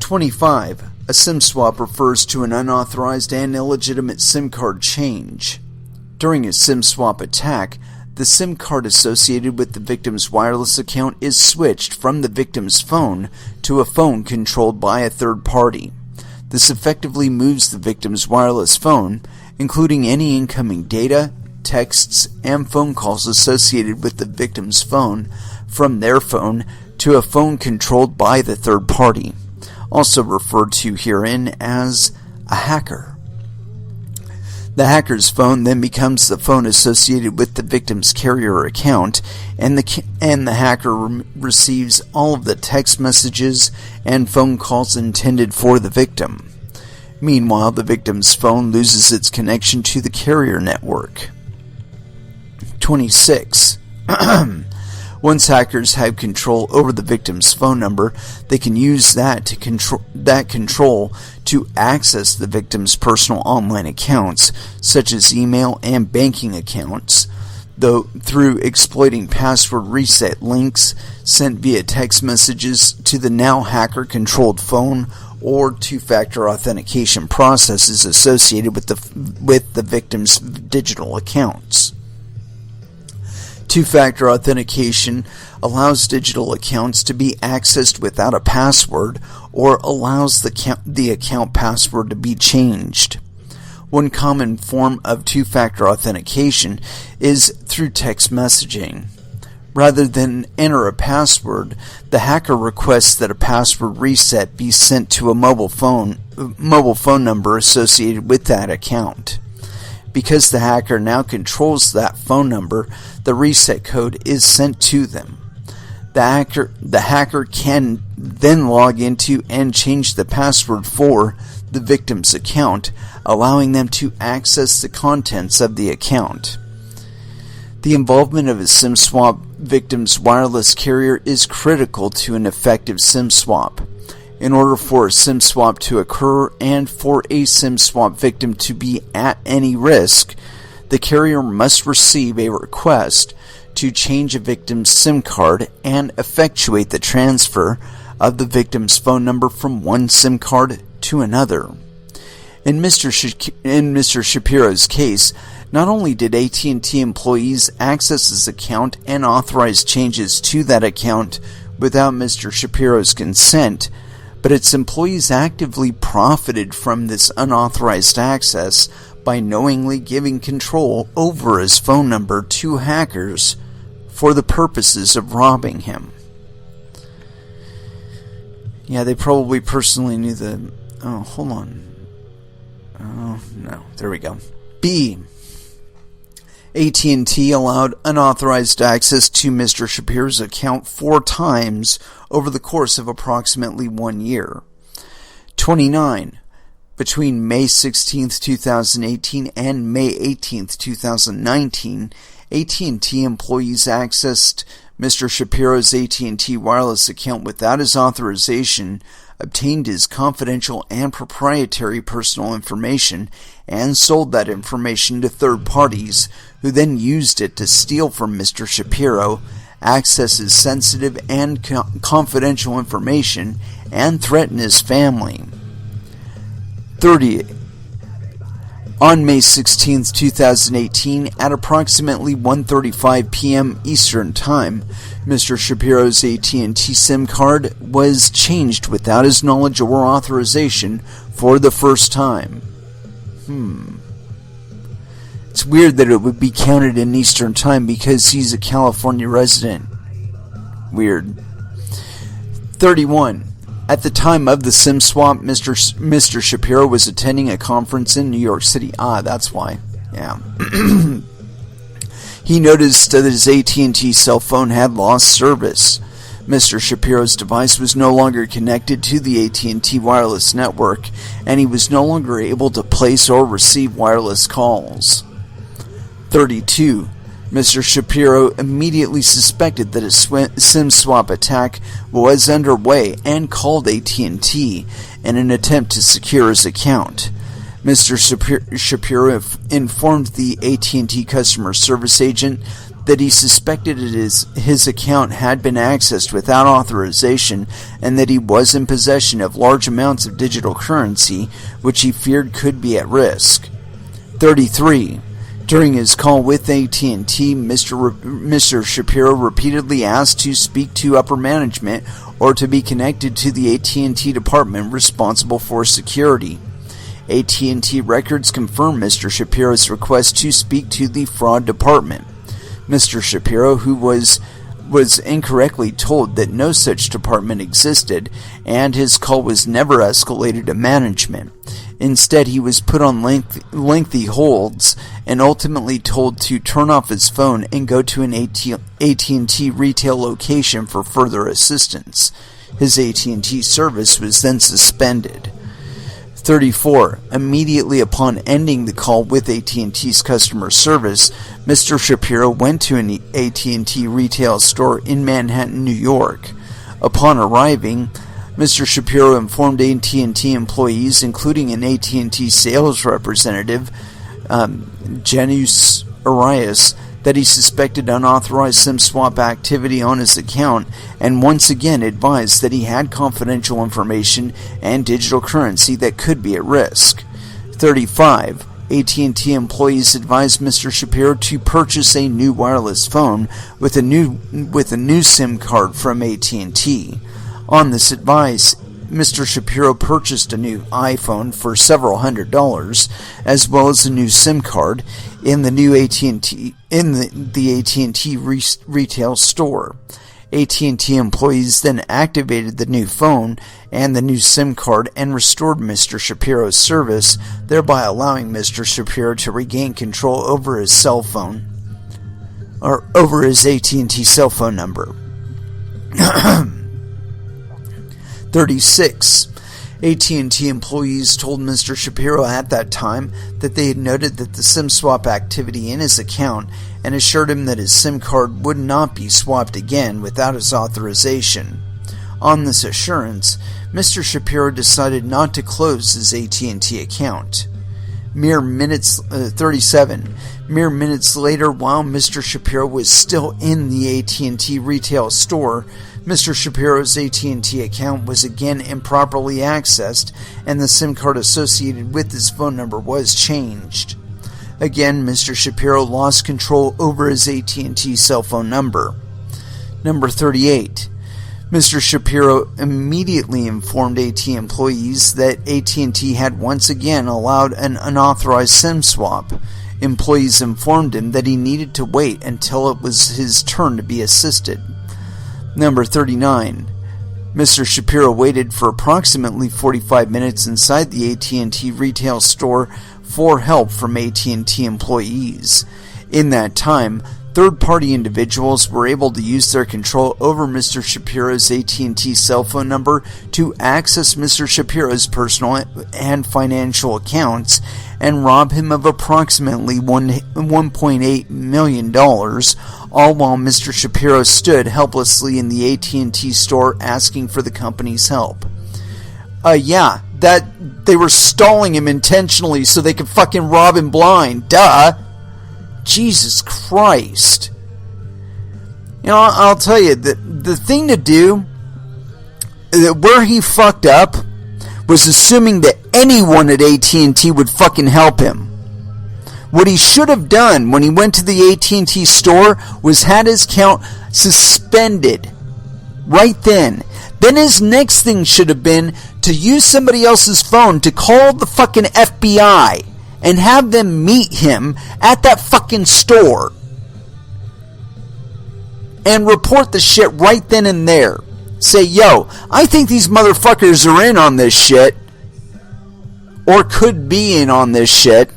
25. A SIM swap refers to an unauthorized and illegitimate SIM card change. During a SIM swap attack, the SIM card associated with the victim's wireless account is switched from the victim's phone to a phone controlled by a third party. This effectively moves the victim's wireless phone, including any incoming data, texts, and phone calls associated with the victim's phone, from their phone to a phone controlled by the third party, also referred to herein as a hacker. The hacker's phone then becomes the phone associated with the victim's carrier account, and the hacker receives all of the text messages and phone calls intended for the victim. Meanwhile, the victim's phone loses its connection to the carrier network. 26. Once hackers have control over the victim's phone number, they can use that control to access the victim's personal online accounts, such as email and banking accounts, though through exploiting password reset links sent via text messages to the now hacker-controlled phone or two-factor authentication processes associated with the victim's digital accounts. Two-factor authentication allows digital accounts to be accessed without a password or allows the account password to be changed. One common form of two-factor authentication is through text messaging. Rather than enter a password, the hacker requests that a password reset be sent to a mobile phone number associated with that account. Because the hacker now controls that phone number, the reset code is sent to them. The hacker can then log into and change the password for the victim's account, allowing them to access the contents of the account. The involvement of a SIM swap victim's wireless carrier is critical to an effective SIM swap. In order for a SIM swap to occur and for a SIM swap victim to be at any risk, the carrier must receive a request to change a victim's SIM card and effectuate the transfer of the victim's phone number from one SIM card to another. In Mr. Shapiro's case, not only did AT&T employees access his account and authorize changes to that account without Mr. Shapiro's consent, but its employees actively profited from this unauthorized access by knowingly giving control over his phone number to hackers for the purposes of robbing him. Yeah, they probably personally knew the... Oh, hold on. Oh, no. There we go. B. AT&T allowed unauthorized access to Mr. Shapiro's account 4 times over the course of approximately 1 year. 29. Between May 16, 2018 and May 18, 2019, AT&T employees accessed Mr. Shapiro's AT&T wireless account without his authorization, obtained his confidential and proprietary personal information, and sold that information to third parties, who then used it to steal from Mr. Shapiro, access his sensitive and confidential information, and threaten his family. 30. On May 16, 2018, at approximately 1:35 p.m. Eastern Time, Mr. Shapiro's AT&T SIM card was changed without his knowledge or authorization for the first time. It's weird that it would be counted in Eastern Time because he's a California resident. Weird. 31. At the time of the SIM swap, Mr. Shapiro was attending a conference in New York City. That's why. Yeah. He noticed that his AT&T cell phone had lost service. Mr. Shapiro's device was no longer connected to the AT&T wireless network, and he was no longer able to place or receive wireless calls. 32. Mr. Shapiro immediately suspected that a SIM swap attack was underway and called AT&T in an attempt to secure his account. Mr. Shapiro informed the AT&T customer service agent that he suspected his account had been accessed without authorization and that he was in possession of large amounts of digital currency, which he feared could be at risk. 33. During his call with AT&T, Mr. Shapiro repeatedly asked to speak to upper management or to be connected to the AT&T department responsible for security. AT&T records confirm Mr. Shapiro's request to speak to the fraud department. Mr. Shapiro, who was incorrectly told that no such department existed, and his call was never escalated to management. Instead, he was put on lengthy holds and ultimately told to turn off his phone and go to an AT&T retail location for further assistance. His AT&T service was then suspended. 34. Immediately upon ending the call with AT&T's customer service, Mr. Shapiro went to an AT&T retail store in Manhattan, New York. Upon arriving, Mr. Shapiro informed AT&T employees, including an AT&T sales representative, Janus Arias, that he suspected unauthorized SIM swap activity on his account, and once again advised that he had confidential information and digital currency that could be at risk. 35. AT&T employees advised Mr. Shapiro to purchase a new wireless phone with a new SIM card from AT&T. On this advice, Mr. Shapiro purchased a new iPhone for several $100s, as well as a new SIM card in the new AT&T retail store. AT&T employees then activated the new phone and the new SIM card and restored Mr. Shapiro's service, thereby allowing Mr. Shapiro to regain control over his cell phone, or over his AT&T cell phone number. 36. AT&T employees told Mr. Shapiro at that time that they had noted that the SIM swap activity in his account and assured him that his SIM card would not be swapped again without his authorization. On this assurance, Mr. Shapiro decided not to close his AT&T account. 37. Mere minutes later, while Mr. Shapiro was still in the AT&T retail store, Mr. Shapiro's AT&T account was again improperly accessed, and the SIM card associated with his phone number was changed. Again, Mr. Shapiro lost control over his AT&T cell phone number. Number 38. Mr. Shapiro immediately informed AT&T employees that AT&T had once again allowed an unauthorized SIM swap. Employees informed him that he needed to wait until it was his turn to be assisted. Number 39. Mr. Shapiro waited for approximately 45 minutes inside the AT&T retail store for help from AT&T employees. In that time, third-party individuals were able to use their control over Mr. Shapiro's AT&T cell phone number to access Mr. Shapiro's personal and financial accounts and rob him of approximately $1.8 million, all while Mr. Shapiro stood helplessly in the AT&T store asking for the company's help. That they were stalling him intentionally so they could fucking rob him blind. Duh! Jesus Christ. You know, I'll tell you, the thing to do, where he fucked up, was assuming that anyone at AT&T would fucking help him. What he should have done when he went to the AT&T store was had his account suspended right then. Then his next thing should have been to use somebody else's phone to call the fucking FBI and have them meet him at that fucking store and report the shit right then and there. Say, yo, I think these motherfuckers are in on this shit, or could be in on this shit,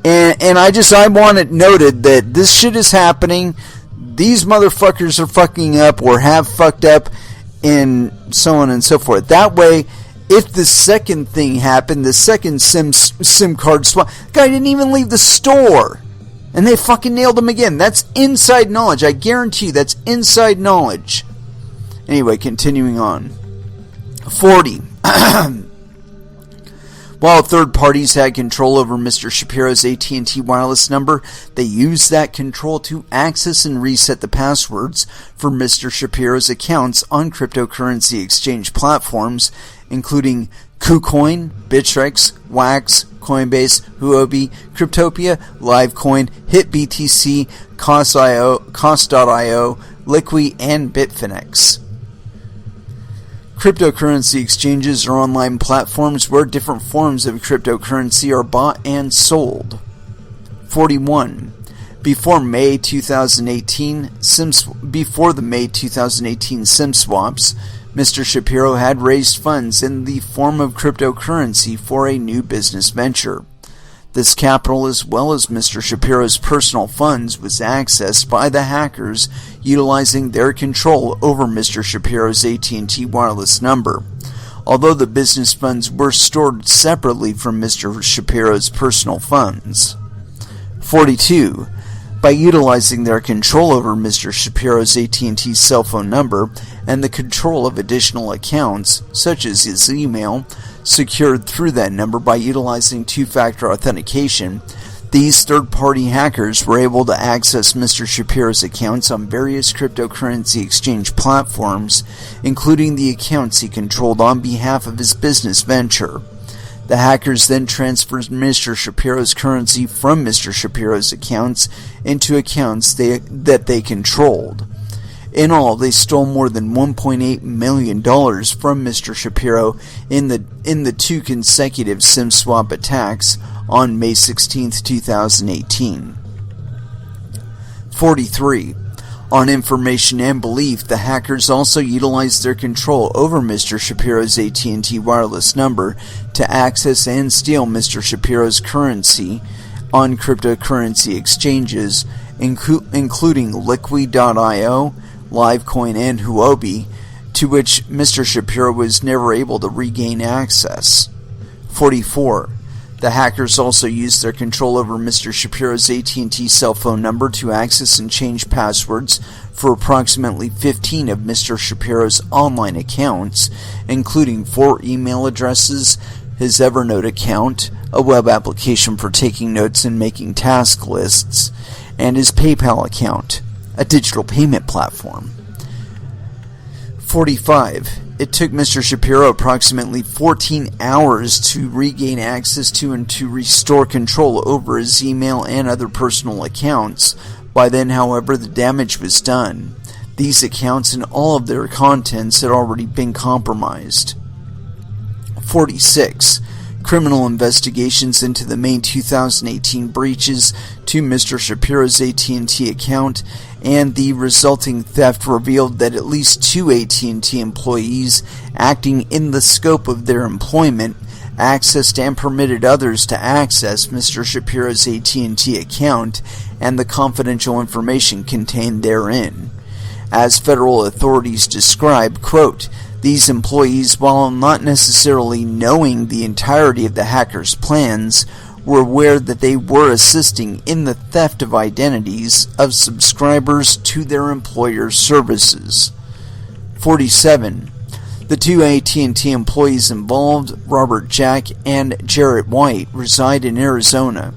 and I want it noted that this shit is happening. These motherfuckers are fucking up or have fucked up, and so on and so forth. That way, if the second thing happened, the second SIM card swap, the guy didn't even leave the store, and they fucking nailed him again. That's inside knowledge. I guarantee you that's inside knowledge. Anyway, continuing on. 40. While third parties had control over Mr. Shapiro's AT&T wireless number, they used that control to access and reset the passwords for Mr. Shapiro's accounts on cryptocurrency exchange platforms, including KuCoin, Bittrex, Wax, Coinbase, Huobi, Cryptopia, Livecoin, HitBTC, Cost.io, Liqui, and Bitfinex. Cryptocurrency exchanges are online platforms where different forms of cryptocurrency are bought and sold. 41. Before the May 2018 SIM swaps, Mr. Shapiro had raised funds in the form of cryptocurrency for a new business venture. This capital, as well as Mr. Shapiro's personal funds, was accessed by the hackers utilizing their control over Mr. Shapiro's AT&T wireless number. Although the business funds were stored separately from Mr. Shapiro's personal funds. 42. By utilizing their control over Mr. Shapiro's AT&T cell phone number and the control of additional accounts, such as his email, secured through that number by utilizing two-factor authentication, these third-party hackers were able to access Mr. Shapiro's accounts on various cryptocurrency exchange platforms, including the accounts he controlled on behalf of his business venture. The hackers then transferred Mr. Shapiro's currency from Mr. Shapiro's accounts into accounts that they controlled. In all, they stole more than $1.8 million from Mr. Shapiro in the 2 consecutive SIM swap attacks on May 16, 2018. 43. On information and belief, the hackers also utilized their control over Mr. Shapiro's AT&T wireless number to access and steal Mr. Shapiro's currency on cryptocurrency exchanges, including Liquid.io, Livecoin, and Huobi, to which Mr. Shapiro was never able to regain access. 44. The hackers also used their control over Mr. Shapiro's AT&T cell phone number to access and change passwords for approximately 15 of Mr. Shapiro's online accounts, including 4 email addresses, his Evernote account, a web application for taking notes and making task lists, and his PayPal account, a digital payment platform. 45. It took Mr. Shapiro approximately 14 hours to regain access to and to restore control over his email and other personal accounts. By then, however, the damage was done. These accounts and all of their contents had already been compromised. 46. Criminal investigations into the May 2018 breaches to Mr. Shapiro's AT&T account and the resulting theft revealed that at least 2 AT&T employees, acting in the scope of their employment, accessed and permitted others to access Mr. Shapiro's AT&T account and the confidential information contained therein. As federal authorities describe, quote, "These employees, while not necessarily knowing the entirety of the hackers' plans, were aware that they were assisting in the theft of identities of subscribers to their employer's services." 47. The 2 AT&T employees involved, Robert Jack and Jarrett White, reside in Arizona.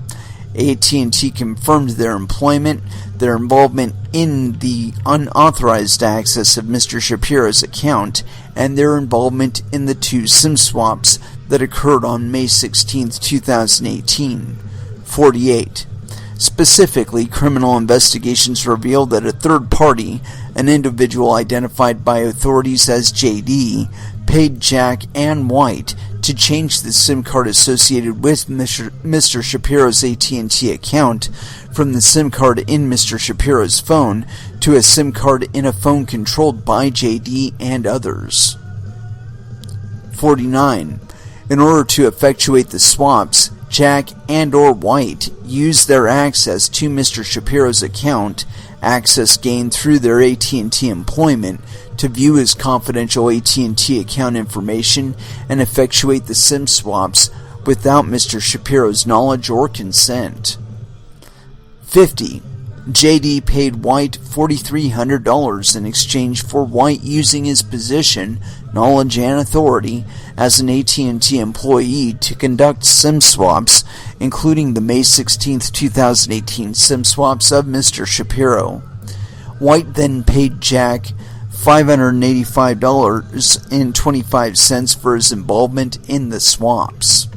AT&T confirmed their employment, their involvement in the unauthorized access of Mr. Shapiro's account, and their involvement in the 2 SIM swaps that occurred on May 16, 2018. 48. Specifically, criminal investigations revealed that a third party, an individual identified by authorities as JD, paid Jack and White to change the SIM card associated with Mr. Shapiro's AT&T account from the SIM card in Mr. Shapiro's phone to a SIM card in a phone controlled by JD and others. 49. In order to effectuate the swaps, Jack and or White used their access to Mr. Shapiro's account, access gained through their AT&T employment, to view his confidential AT&T account information and effectuate the SIM swaps without Mr. Shapiro's knowledge or consent. 50. JD paid White $4,300 in exchange for White using his position, knowledge, and authority as an AT&T employee to conduct SIM swaps, including the May 16, 2018 SIM swaps of Mr. Shapiro. White then paid Jack $585.25 for his involvement in the swaps.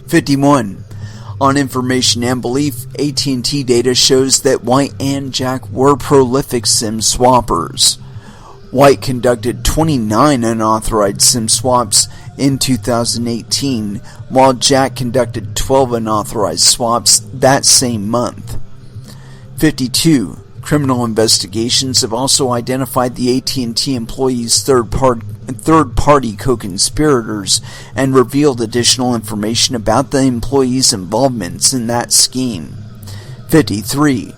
51. On information and belief, AT&T data shows that White and Jack were prolific SIM swappers. White conducted 29 unauthorized SIM swaps in 2018, while Jack conducted 12 unauthorized swaps that same month. 52. Criminal investigations have also identified the AT&T employees' third-party co-conspirators and revealed additional information about the employees' involvements in that scheme. 53.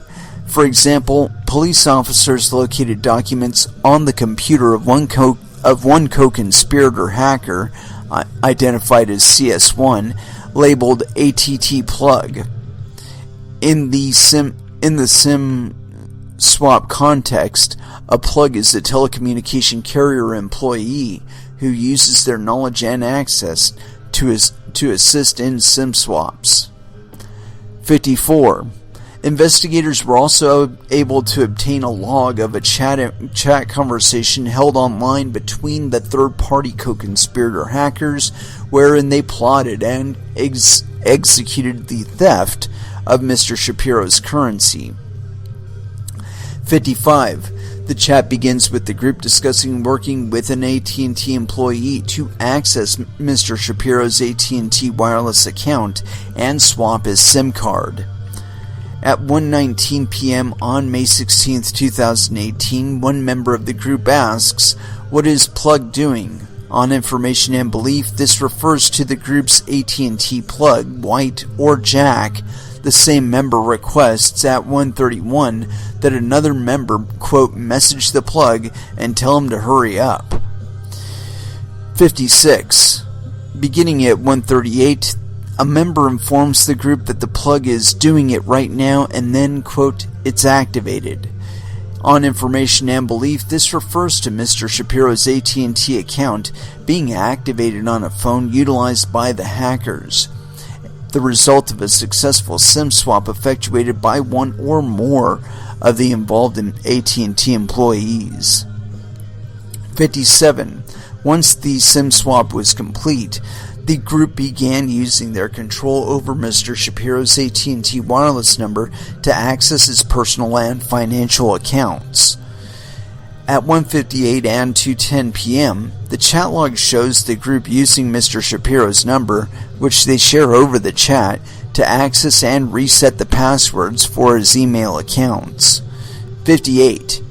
For example, police officers located documents on the computer of one co-conspirator hacker, identified as CS1, labeled ATT plug. In the SIM swap context, a plug is a telecommunication carrier employee who uses their knowledge and access to assist in SIM swaps. 54. Investigators were also able to obtain a log of a chat conversation held online between the third-party co-conspirator hackers, wherein they plotted and executed the theft of Mr. Shapiro's currency. 55. The chat begins with the group discussing working with an AT&T employee to access Mr. Shapiro's AT&T wireless account and swap his SIM card. At 1:19 p.m. on May 16, 2018, one member of the group asks, "What is Plug doing?" On information and belief, this refers to the group's AT&T Plug, White, or Jack. The same member requests at 1:31 that another member, quote, message the Plug and tell him to hurry up. 56. Beginning at 1:38, a member informs the group that the Plug is doing it right now and then, quote, it's activated. On information and belief, this refers to Mr. Shapiro's AT&T account being activated on a phone utilized by the hackers, the result of a successful SIM swap effectuated by one or more of the involved AT&T employees. 57. Once the SIM swap was complete, the group began using their control over Mr. Shapiro's AT&T wireless number to access his personal and financial accounts. At 1:58 and 2:10 p.m., the chat log shows the group using Mr. Shapiro's number, which they share over the chat, to access and reset the passwords for his email accounts. 58.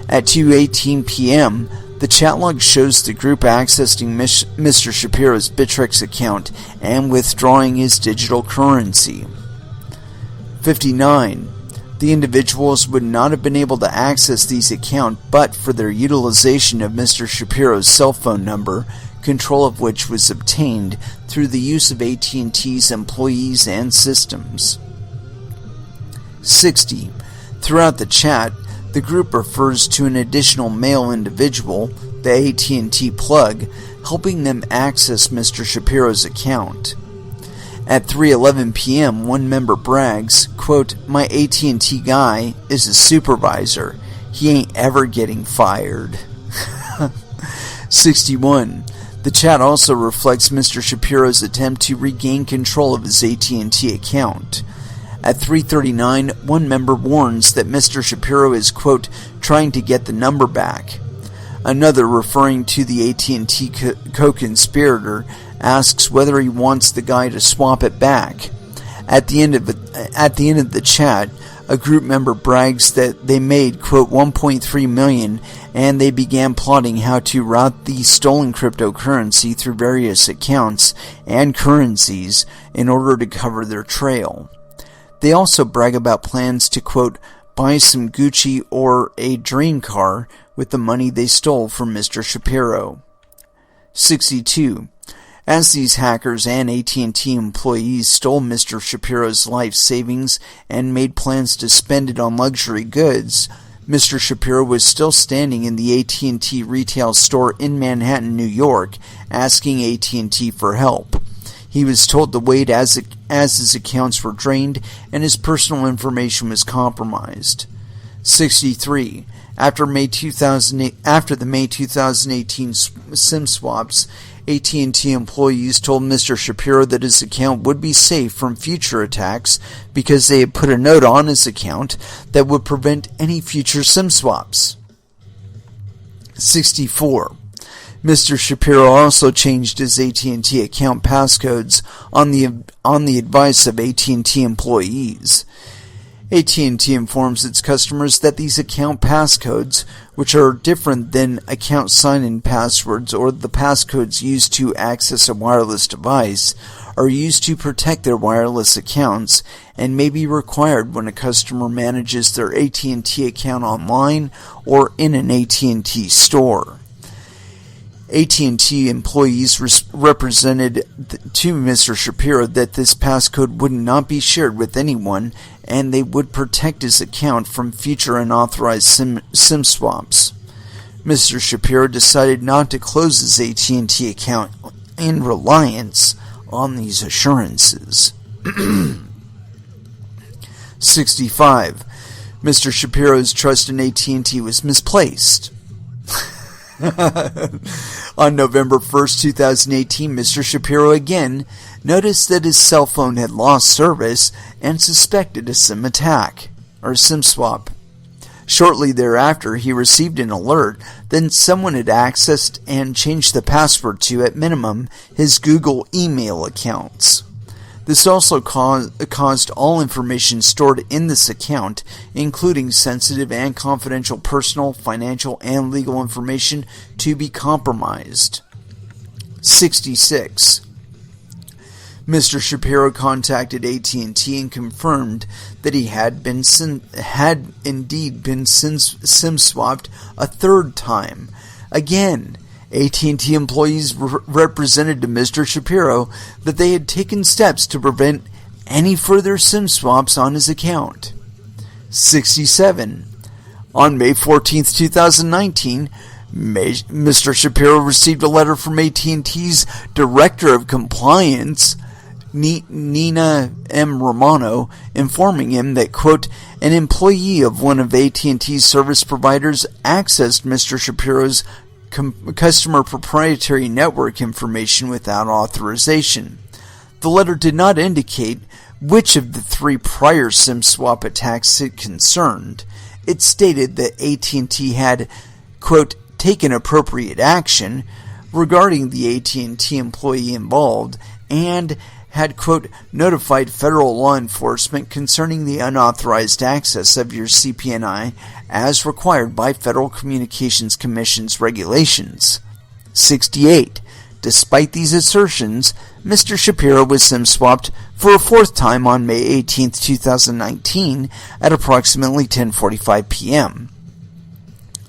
At 2:18 p.m., the chat log shows the group accessing Mr. Shapiro's Bittrex account and withdrawing his digital currency. 59. The individuals would not have been able to access these accounts but for their utilization of Mr. Shapiro's cell phone number, control of which was obtained through the use of AT&T's employees and systems. 60. Throughout the chat, the group refers to an additional male individual, the AT&T Plug, helping them access Mr. Shapiro's account. At 3:11 p.m., one member brags, quote, "My AT&T guy is a supervisor. He ain't ever getting fired." 61. The chat also reflects Mr. Shapiro's attempt to regain control of his AT&T account. At 3:39, one member warns that Mr. Shapiro is, quote, trying to get the number back. Another, referring to the AT&T co-conspirator, asks whether he wants the guy to swap it back. At the end of the chat, a group member brags that they made, quote, 1.3 million, and they began plotting how to route the stolen cryptocurrency through various accounts and currencies in order to cover their trail. They also brag about plans to, quote, buy some Gucci or a dream car with the money they stole from Mr. Shapiro. 62. As these hackers and AT&T employees stole Mr. Shapiro's life savings and made plans to spend it on luxury goods, Mr. Shapiro was still standing in the AT&T retail store in Manhattan, New York, asking AT&T for help. He was told to wait as his accounts were drained and his personal information was compromised. 63. After the May 2018 SIM swaps, AT&T employees told Mr. Shapiro that his account would be safe from future attacks because they had put a note on his account that would prevent any future SIM swaps. 64. Mr. Shapiro also changed his AT&T account passcodes on the advice of AT&T employees. AT&T informs its customers that these account passcodes, which are different than account sign-in passwords or the passcodes used to access a wireless device, are used to protect their wireless accounts and may be required when a customer manages their AT&T account online or in an AT&T store. AT&T employees represented to Mr. Shapiro that this passcode would not be shared with anyone and they would protect his account from future unauthorized SIM swaps. Mr. Shapiro decided not to close his AT&T account in reliance on these assurances. 65. Mr. Shapiro's trust in AT&T was misplaced. On November 1st, 2018, Mr. Shapiro again noticed that his cell phone had lost service and suspected a SIM attack, or SIM swap. Shortly thereafter, he received an alert that someone had accessed and changed the password to, at minimum, his Google email accounts. This also caused all information stored in this account, including sensitive and confidential personal, financial, and legal information, to be compromised. 66. Mr. Shapiro contacted AT&T and confirmed that he had indeed been SIM swapped a third time. Again, AT&T employees represented to Mr. Shapiro that they had taken steps to prevent any further SIM swaps on his account. 67. On May 14, 2019, Mr. Shapiro received a letter from AT&T's Director of Compliance, Nina M. Romano, informing him that, quote, an employee of one of AT&T's service providers accessed Mr. Shapiro's customer proprietary network information without authorization. The letter did not indicate which of the 3 prior SIM swap attacks it concerned. It stated that AT&T had, quote, taken appropriate action regarding the AT&T employee involved and had, quote, notified federal law enforcement concerning the unauthorized access of your CPNI as required by Federal Communications Commission's regulations. 68. Despite these assertions, Mr. Shapiro was SIM swapped for a 4th time on May 18, 2019 at approximately 10:45 p.m.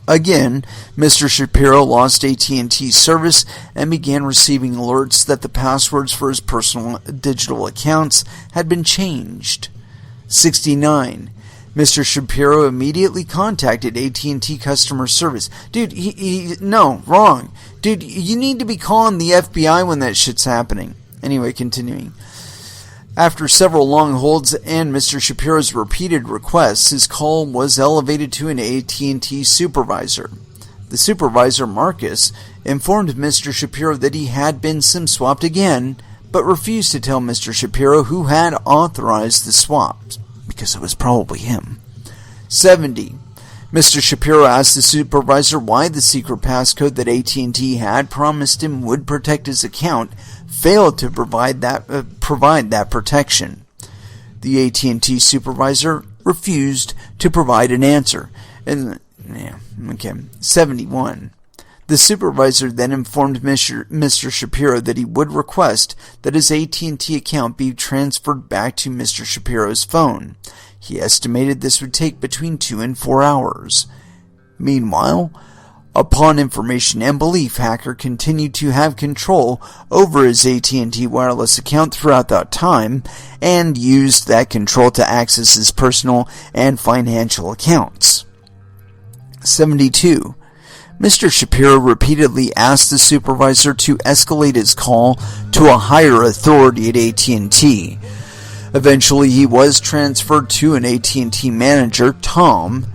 Again, Mr. Shapiro lost AT&T service and began receiving alerts that the passwords for his personal digital accounts had been changed. 69. Mr. Shapiro immediately contacted AT&T customer service. Dude, no, wrong. Dude, you need to be calling the FBI when that shit's happening. Anyway, continuing. After several long holds and Mr. Shapiro's repeated requests, his call was elevated to an AT&T supervisor. The supervisor, Marcus, informed Mr. Shapiro that he had been SIM swapped again, but refused to tell Mr. Shapiro who had authorized the swaps, because it was probably him. 70. Mr. Shapiro asked the supervisor why the secret passcode that AT&T had promised him would protect his account failed to provide that protection. The AT&T supervisor refused to provide an answer. 71. The supervisor then informed Mr. Shapiro that he would request that his AT&T account be transferred back to Mr. Shapiro's phone. He estimated this would take between 2 and 4 hours. Meanwhile, upon information and belief, hacker continued to have control over his AT&T wireless account throughout that time and used that control to access his personal and financial accounts. 72. Mr. Shapiro repeatedly asked the supervisor to escalate his call to a higher authority at AT&T. Eventually, he was transferred to an AT&T manager, Tom.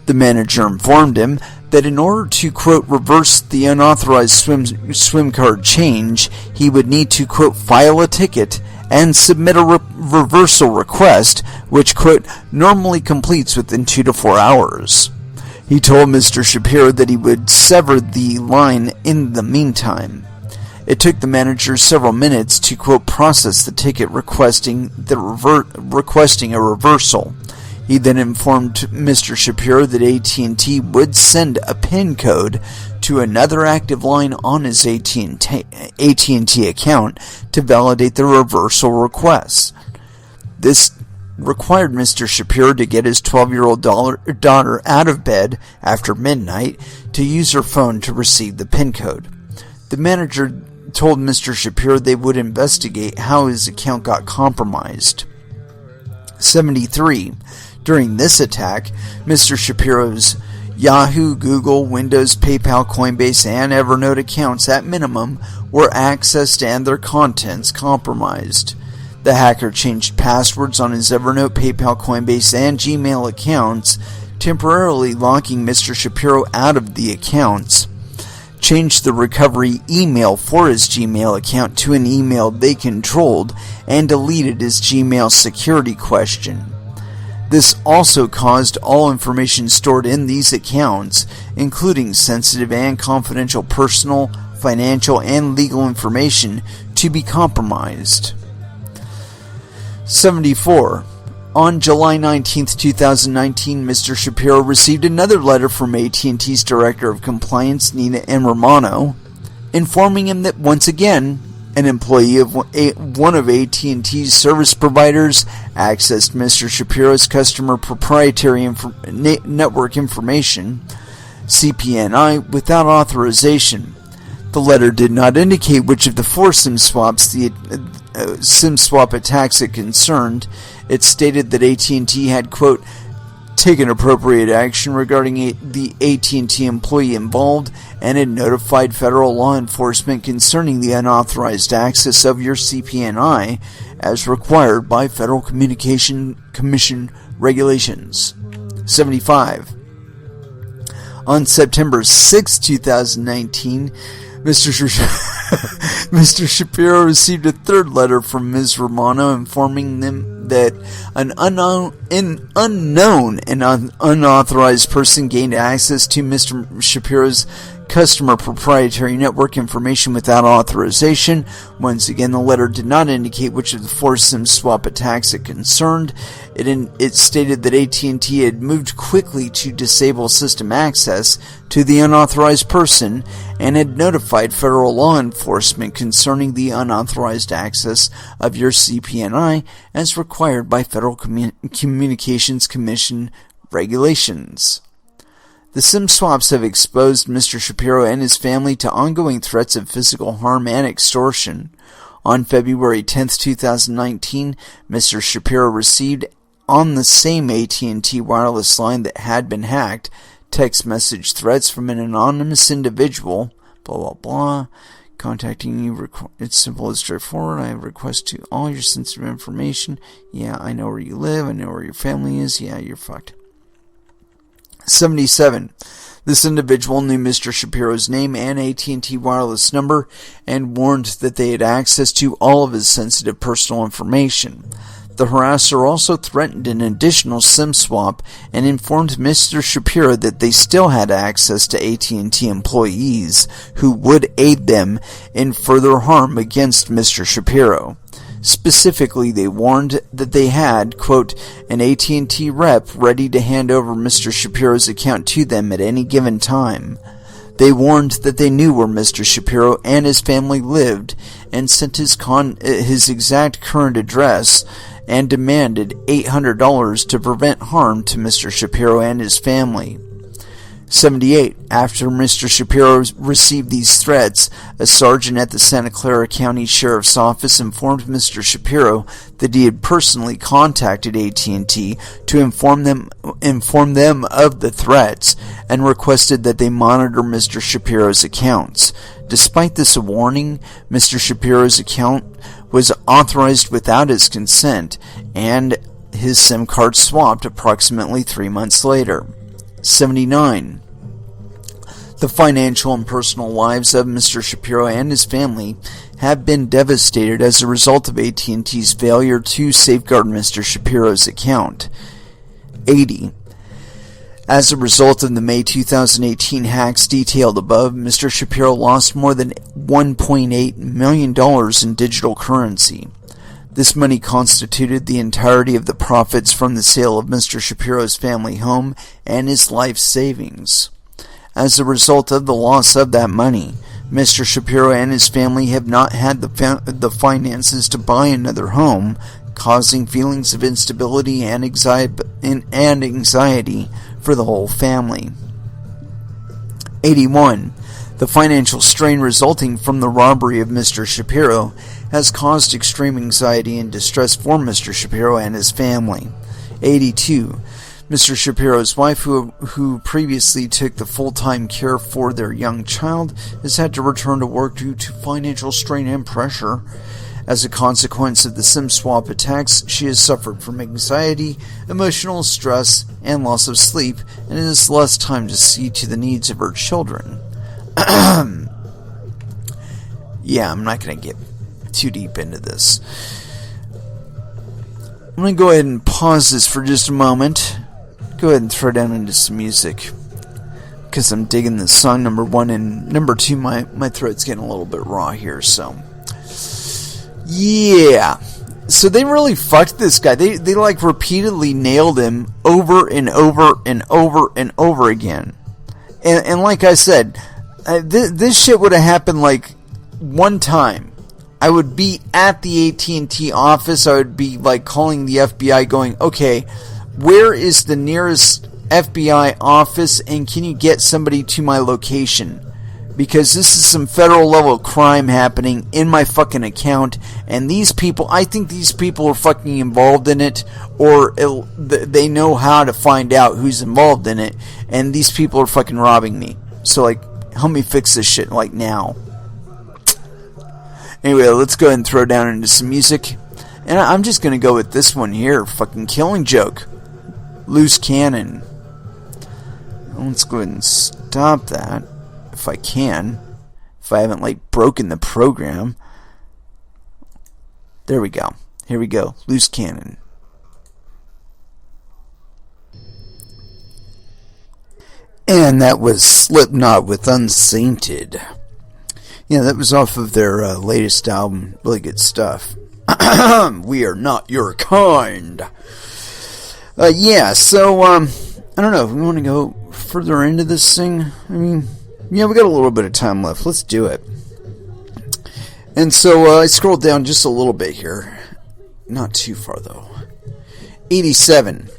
The manager informed him that in order to, quote, reverse the unauthorized swim card change, he would need to, quote, file a ticket and submit a reversal request, which, quote, normally completes within 2 to 4 hours. He told Mr. Shapiro that he would sever the line in the meantime. It took the manager several minutes to, quote, process the ticket requesting a reversal. He then informed Mr. Shapiro that AT&T would send a PIN code to another active line on his AT&T account to validate the reversal request. This required Mr. Shapiro to get his 12-year-old daughter out of bed after midnight to use her phone to receive the PIN code. The manager told Mr. Shapiro they would investigate how his account got compromised. 73. During this attack, Mr. Shapiro's Yahoo, Google, Windows, PayPal, Coinbase, and Evernote accounts at minimum were accessed and their contents compromised. The hacker changed passwords on his Evernote, PayPal, Coinbase, and Gmail accounts, temporarily locking Mr. Shapiro out of the accounts. Changed the recovery email for his Gmail account to an email they controlled, and deleted his Gmail security question. This also caused all information stored in these accounts, including sensitive and confidential personal, financial, and legal information, to be compromised. 74. On July 19, 2019, Mr. Shapiro received another letter from AT&T's Director of Compliance, Nina M. Romano, informing him that once again, an employee of one of AT&T's service providers accessed Mr. Shapiro's customer proprietary network information, CPNI, without authorization. The letter did not indicate which of the four SIM swaps the SIM swap attacks it concerned. It stated that AT&T had, quote, taken appropriate action regarding the AT&T employee involved and had notified federal law enforcement concerning the unauthorized access of your CPNI as required by Federal Communication Commission regulations. 75. On September 6, 2019, Mr. Shapiro received a third letter from Ms. Romano informing them that an unknown and unauthorized person gained access to Mr. Shapiro's customer proprietary network information without authorization. Once again, the letter did not indicate which of the four SIM swap attacks it concerned. It stated that AT&T had moved quickly to disable system access to the unauthorized person and had notified federal law enforcement concerning the unauthorized access of your CPNI as required by Federal Communications Commission regulations. The SIM swaps have exposed Mr. Shapiro and his family to ongoing threats of physical harm and extortion. On February 10, 2019, Mr. Shapiro received, on the same AT&T wireless line that had been hacked, text message threats from an anonymous individual, blah blah blah, contacting you. It's simple and straightforward. I request to all your sensitive information. Yeah, I know where you live. I know where your family is. Yeah, you're fucked. 77. This individual knew Mr. Shapiro's name and AT&T wireless number and warned that they had access to all of his sensitive personal information. The harasser also threatened an additional SIM swap and informed Mr. Shapiro that they still had access to AT&T employees who would aid them in further harm against Mr. Shapiro. Specifically, they warned that they had, quote, an AT&T rep ready to hand over Mr. Shapiro's account to them at any given time. They warned that they knew where Mr. Shapiro and his family lived and sent his exact current address and demanded $800 to prevent harm to Mr. Shapiro and his family. 78. After Mr. Shapiro received these threats, a sergeant at the Santa Clara County Sheriff's Office informed Mr. Shapiro that he had personally contacted AT&T to inform them of the threats and requested that they monitor Mr. Shapiro's accounts. Despite this warning, Mr. Shapiro's account was authorized without his consent, and his SIM card swapped approximately 3 months later. 79. The financial and personal lives of Mr. Shapiro and his family have been devastated as a result of AT&T's failure to safeguard Mr. Shapiro's account. 80. As a result of the May 2018 hacks detailed above, Mr. Shapiro lost more than $1.8 million in digital currency. This money constituted the entirety of the profits from the sale of Mr. Shapiro's family home and his life savings. As a result of the loss of that money, Mr. Shapiro and his family have not had the finances to buy another home, causing feelings of instability and anxiety for the whole family. 81. The financial strain resulting from the robbery of Mr. Shapiro has caused extreme anxiety and distress for Mr. Shapiro and his family. 82. Mr. Shapiro's wife, who previously took the full-time care for their young child, has had to return to work due to financial strain and pressure. As a consequence of the SIM swap attacks, she has suffered from anxiety, emotional stress, and loss of sleep, and has less time to see to the needs of her children. Yeah, I'm not going to get too deep into this. I'm going to go ahead and pause this for just a moment. Go ahead and throw down into some music, because I'm digging this song, number one, and number two, my throat's getting a little bit raw here, so yeah. So they really fucked this guy. They like repeatedly nailed him over and over and over and over again. And like I said, this shit would have happened like one time. I would be at the AT&T office. I would be like calling the FBI going, okay, where is the nearest FBI office, and can you get somebody to my location? Because this is some federal level crime happening in my fucking account, and these people, I think these people are fucking involved in it, or they know how to find out who's involved in it, and these people are fucking robbing me. So, like, help me fix this shit, like, now. Anyway, let's go ahead and throw down into some music, and I'm just gonna go with this one here, fucking Killing Joke, Loose Cannon. Let's go ahead and stop that. If I can, if I haven't like broken the program. There we go. Here we go. Loose Cannon. And that was Slipknot with Unsainted. Yeah, that was off of their latest album. Really good stuff. We Are Not Your Kind. Yeah, so I don't know if we want to go further into this thing. I mean, yeah, we got a little bit of time left. Let's do it. And so I scrolled down just a little bit here. Not too far, though. 87.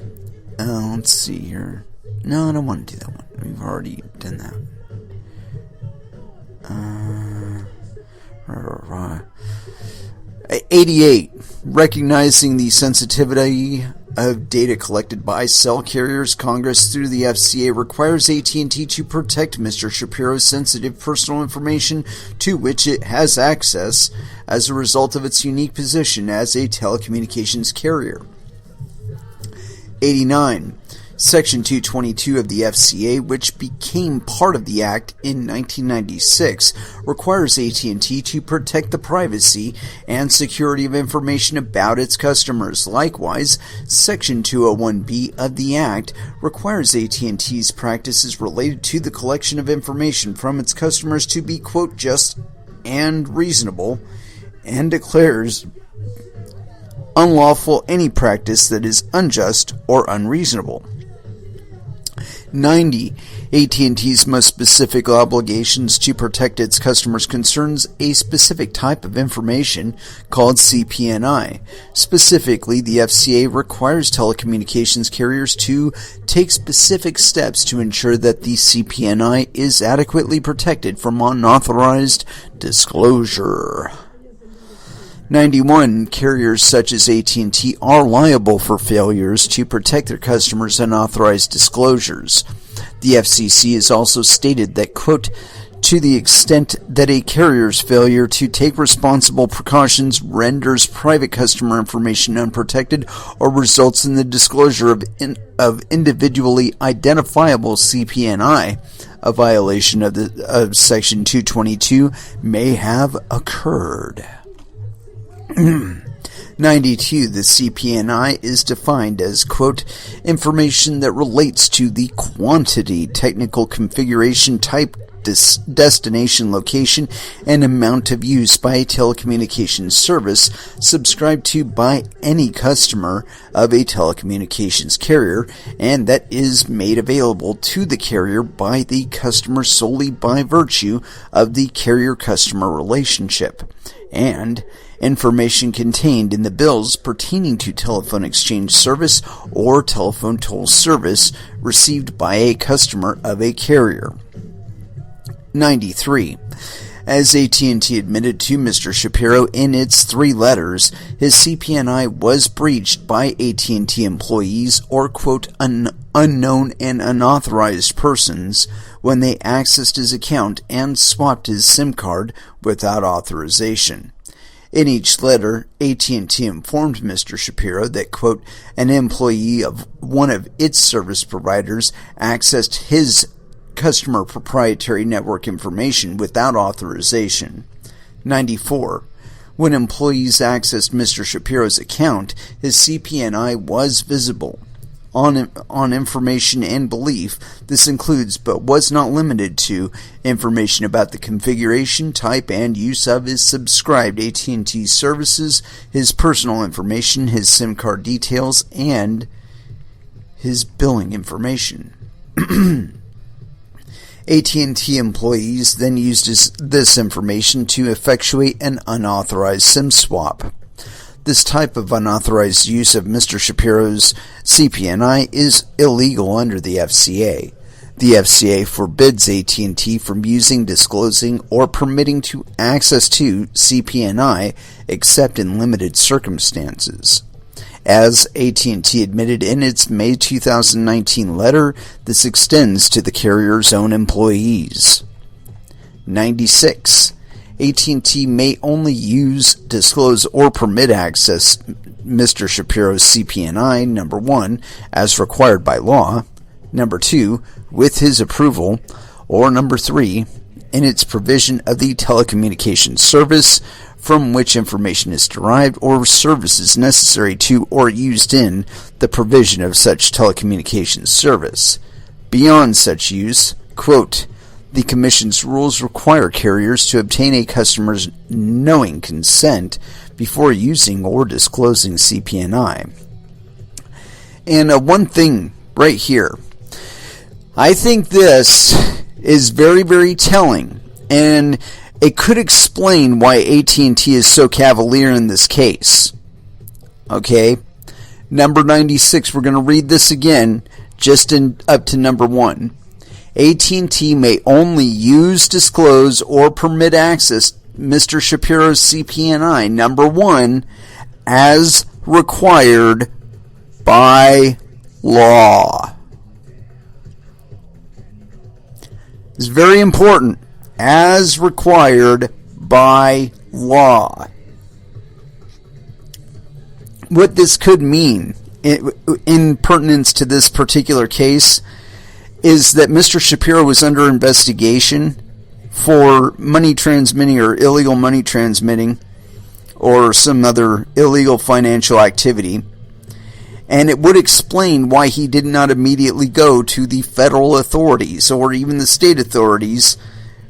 Let's see here. No, I don't want to do that one. We've already done that. 88. Recognizing the sensitivity of data collected by cell carriers, Congress through the FCA requires AT&T to protect Mr. Shapiro's sensitive personal information to which it has access as a result of its unique position as a telecommunications carrier. 89. Section 222 of the FCA, which became part of the Act in 1996, requires AT&T to protect the privacy and security of information about its customers. Likewise, Section 201B of the Act requires AT&T's practices related to the collection of information from its customers to be, quote, just and reasonable, and declares unlawful any practice that is unjust or unreasonable. 90. AT&T's most specific obligations to protect its customers concerns a specific type of information called CPNI. Specifically, the FCA requires telecommunications carriers to take specific steps to ensure that the CPNI is adequately protected from unauthorized disclosure. 91. Carriers such as AT&T are liable for failures to protect their customers' unauthorized disclosures. The FCC has also stated that, quote, to the extent that a carrier's failure to take responsible precautions renders private customer information unprotected or results in the disclosure of individually identifiable CPNI, a violation of Section 222 may have occurred. 92. The CPNI is defined as, quote, information that relates to the quantity, technical configuration, type, destination, location, and amount of use by a telecommunications service subscribed to by any customer of a telecommunications carrier, and that is made available to the carrier by the customer solely by virtue of the carrier-customer relationship, and information contained in the bills pertaining to telephone exchange service or telephone toll service received by a customer of a carrier. 93. As AT&T admitted to Mr. Shapiro in its 3 letters, his CPNI was breached by AT&T employees or, quote, unknown and unauthorized persons when they accessed his account and swapped his SIM card without authorization. In each letter, AT&T informed Mr. Shapiro that, quote, an employee of one of its service providers accessed his customer proprietary network information without authorization. 94. When employees accessed Mr. Shapiro's account, his CPNI was visible. On information and belief, this includes, but was not limited to, information about the configuration, type, and use of his subscribed AT&T services, his personal information, his SIM card details, and his billing information. AT&T employees then used this information to effectuate an unauthorized SIM swap. This type of unauthorized use of Mr. Shapiro's CPNI is illegal under the FCA. The FCA forbids AT&T from using, disclosing, or permitting to access to CPNI except in limited circumstances. As AT&T admitted in its May 2019 letter, this extends to the carrier's own employees. 96. AT&T may only use, disclose, or permit access Mr. Shapiro's CPNI, number 1, as required by law, number 2, with his approval, or number 3, in its provision of the telecommunications service from which information is derived or services necessary to or used in the provision of such telecommunications service. Beyond such use, quote, the Commission's rules require carriers to obtain a customer's knowing consent before using or disclosing CPNI. And one thing right here, I think this is very, very telling, and it could explain why AT&T is so cavalier in this case. Okay? Number 96, we're going to read this again, just up to number 1. AT&T may only use, disclose, or permit access Mr. Shapiro's CPNI, number 1, as required by law. It's very important. As required by law. What this could mean in pertinence to this particular case is that Mr. Shapiro was under investigation for money transmitting or illegal money transmitting or some other illegal financial activity. And it would explain why he did not immediately go to the federal authorities or even the state authorities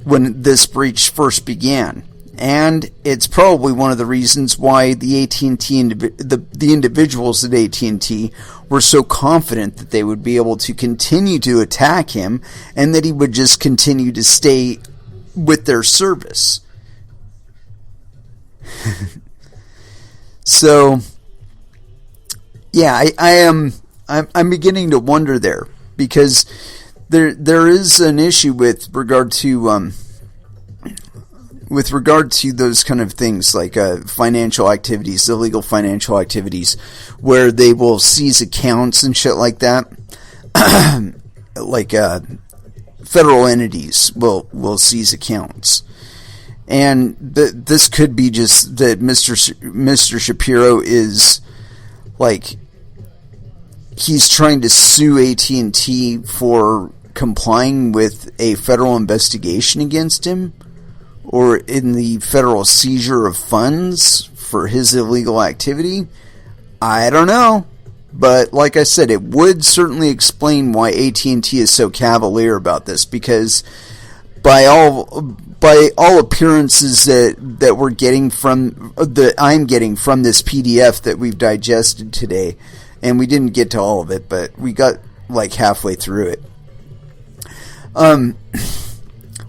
when this breach first began. And it's probably one of the reasons why the AT&T the individuals at AT&T were so confident that they would be able to continue to attack him and that he would just continue to stay with their service. So, yeah, I'm beginning to wonder there, because there is an issue with regard to those kind of things like financial activities, illegal financial activities, where they will seize accounts and shit like that. Like federal entities will seize accounts. And this could be just that Mr. Shapiro is like, he's trying to sue AT&T for complying with a federal investigation against him, or in the federal seizure of funds for his illegal activity. I don't know. But like I said, it would certainly explain why AT&T is so cavalier about this, because by all appearances that we're getting that I'm getting from this PDF that we've digested today, and we didn't get to all of it, but we got like halfway through it.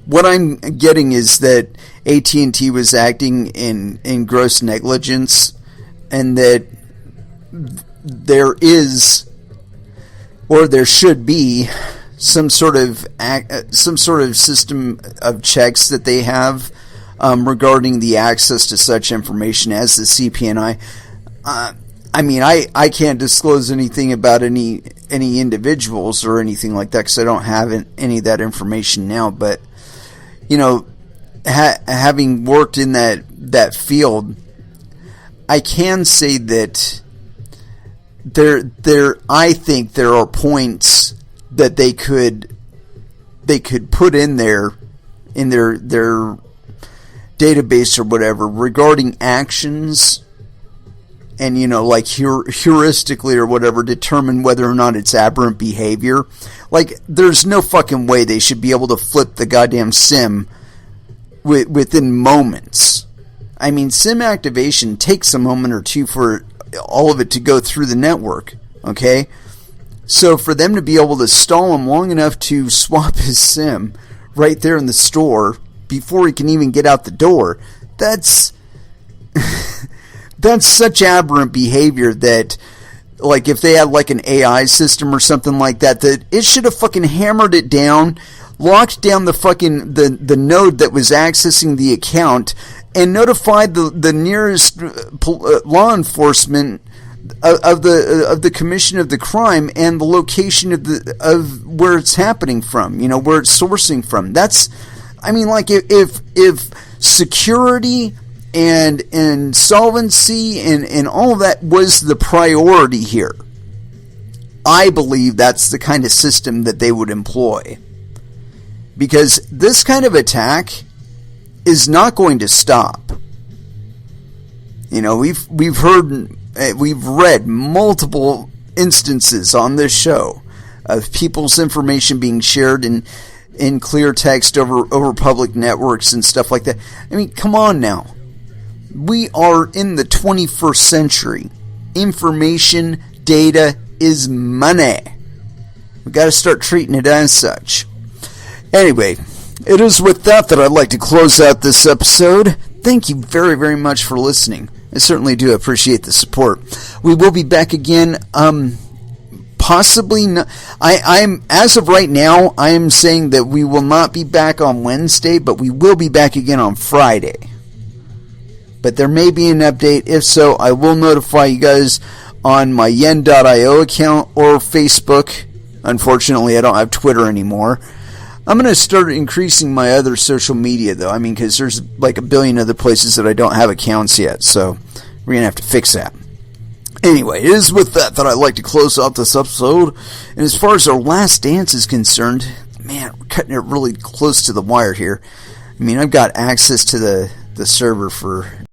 What I'm getting is that AT&T was acting in gross negligence, and that there is, or there should be, some sort of system of checks that they have regarding the access to such information as the CPNI. I mean, I can't disclose anything about any individuals or anything like that, because I don't have any of that information now. But, you know, having worked in that field I can say that I think there are points that they could put in their database or whatever regarding actions, and like heuristically or whatever, determine whether or not it's aberrant behavior. Like, there's no fucking way they should be able to flip the goddamn SIM within moments. I mean, SIM activation takes a moment or two for all of it to go through the network, okay? So for them to be able to stall him long enough to swap his SIM right there in the store before he can even get out the door, that's that's such aberrant behavior that, like, if they had like an AI system or something like that, that it should have fucking hammered it down, locked down the fucking the node that was accessing the account, and notified the nearest law enforcement of the commission of the crime and the location of where it's happening from, where it's sourcing from. That's, I mean, like, if security and solvency and all of that was the priority here, I believe that's the kind of system that they would employ. Because this kind of attack is not going to stop. We've read multiple instances on this show of people's information being shared in clear text over public networks and stuff like that. I mean, come on now. We are in the 21st century. Information, data is money. We've got to start treating it as such. Anyway, it is with that I'd like to close out this episode. Thank you very, very much for listening. I certainly do appreciate the support. We will be back again, possibly not. I'm as of right now, I am saying that we will not be back on Wednesday, but we will be back again on Friday. But there may be an update. If so, I will notify you guys on my yen.io account or Facebook. Unfortunately, I don't have Twitter anymore. I'm going to start increasing my other social media, though. I mean, because there's like a billion other places that I don't have accounts yet, so we're going to have to fix that. Anyway, it is with that I'd like to close out this episode. And as far as our last dance is concerned, man, we're cutting it really close to the wire here. I mean, I've got access to the server for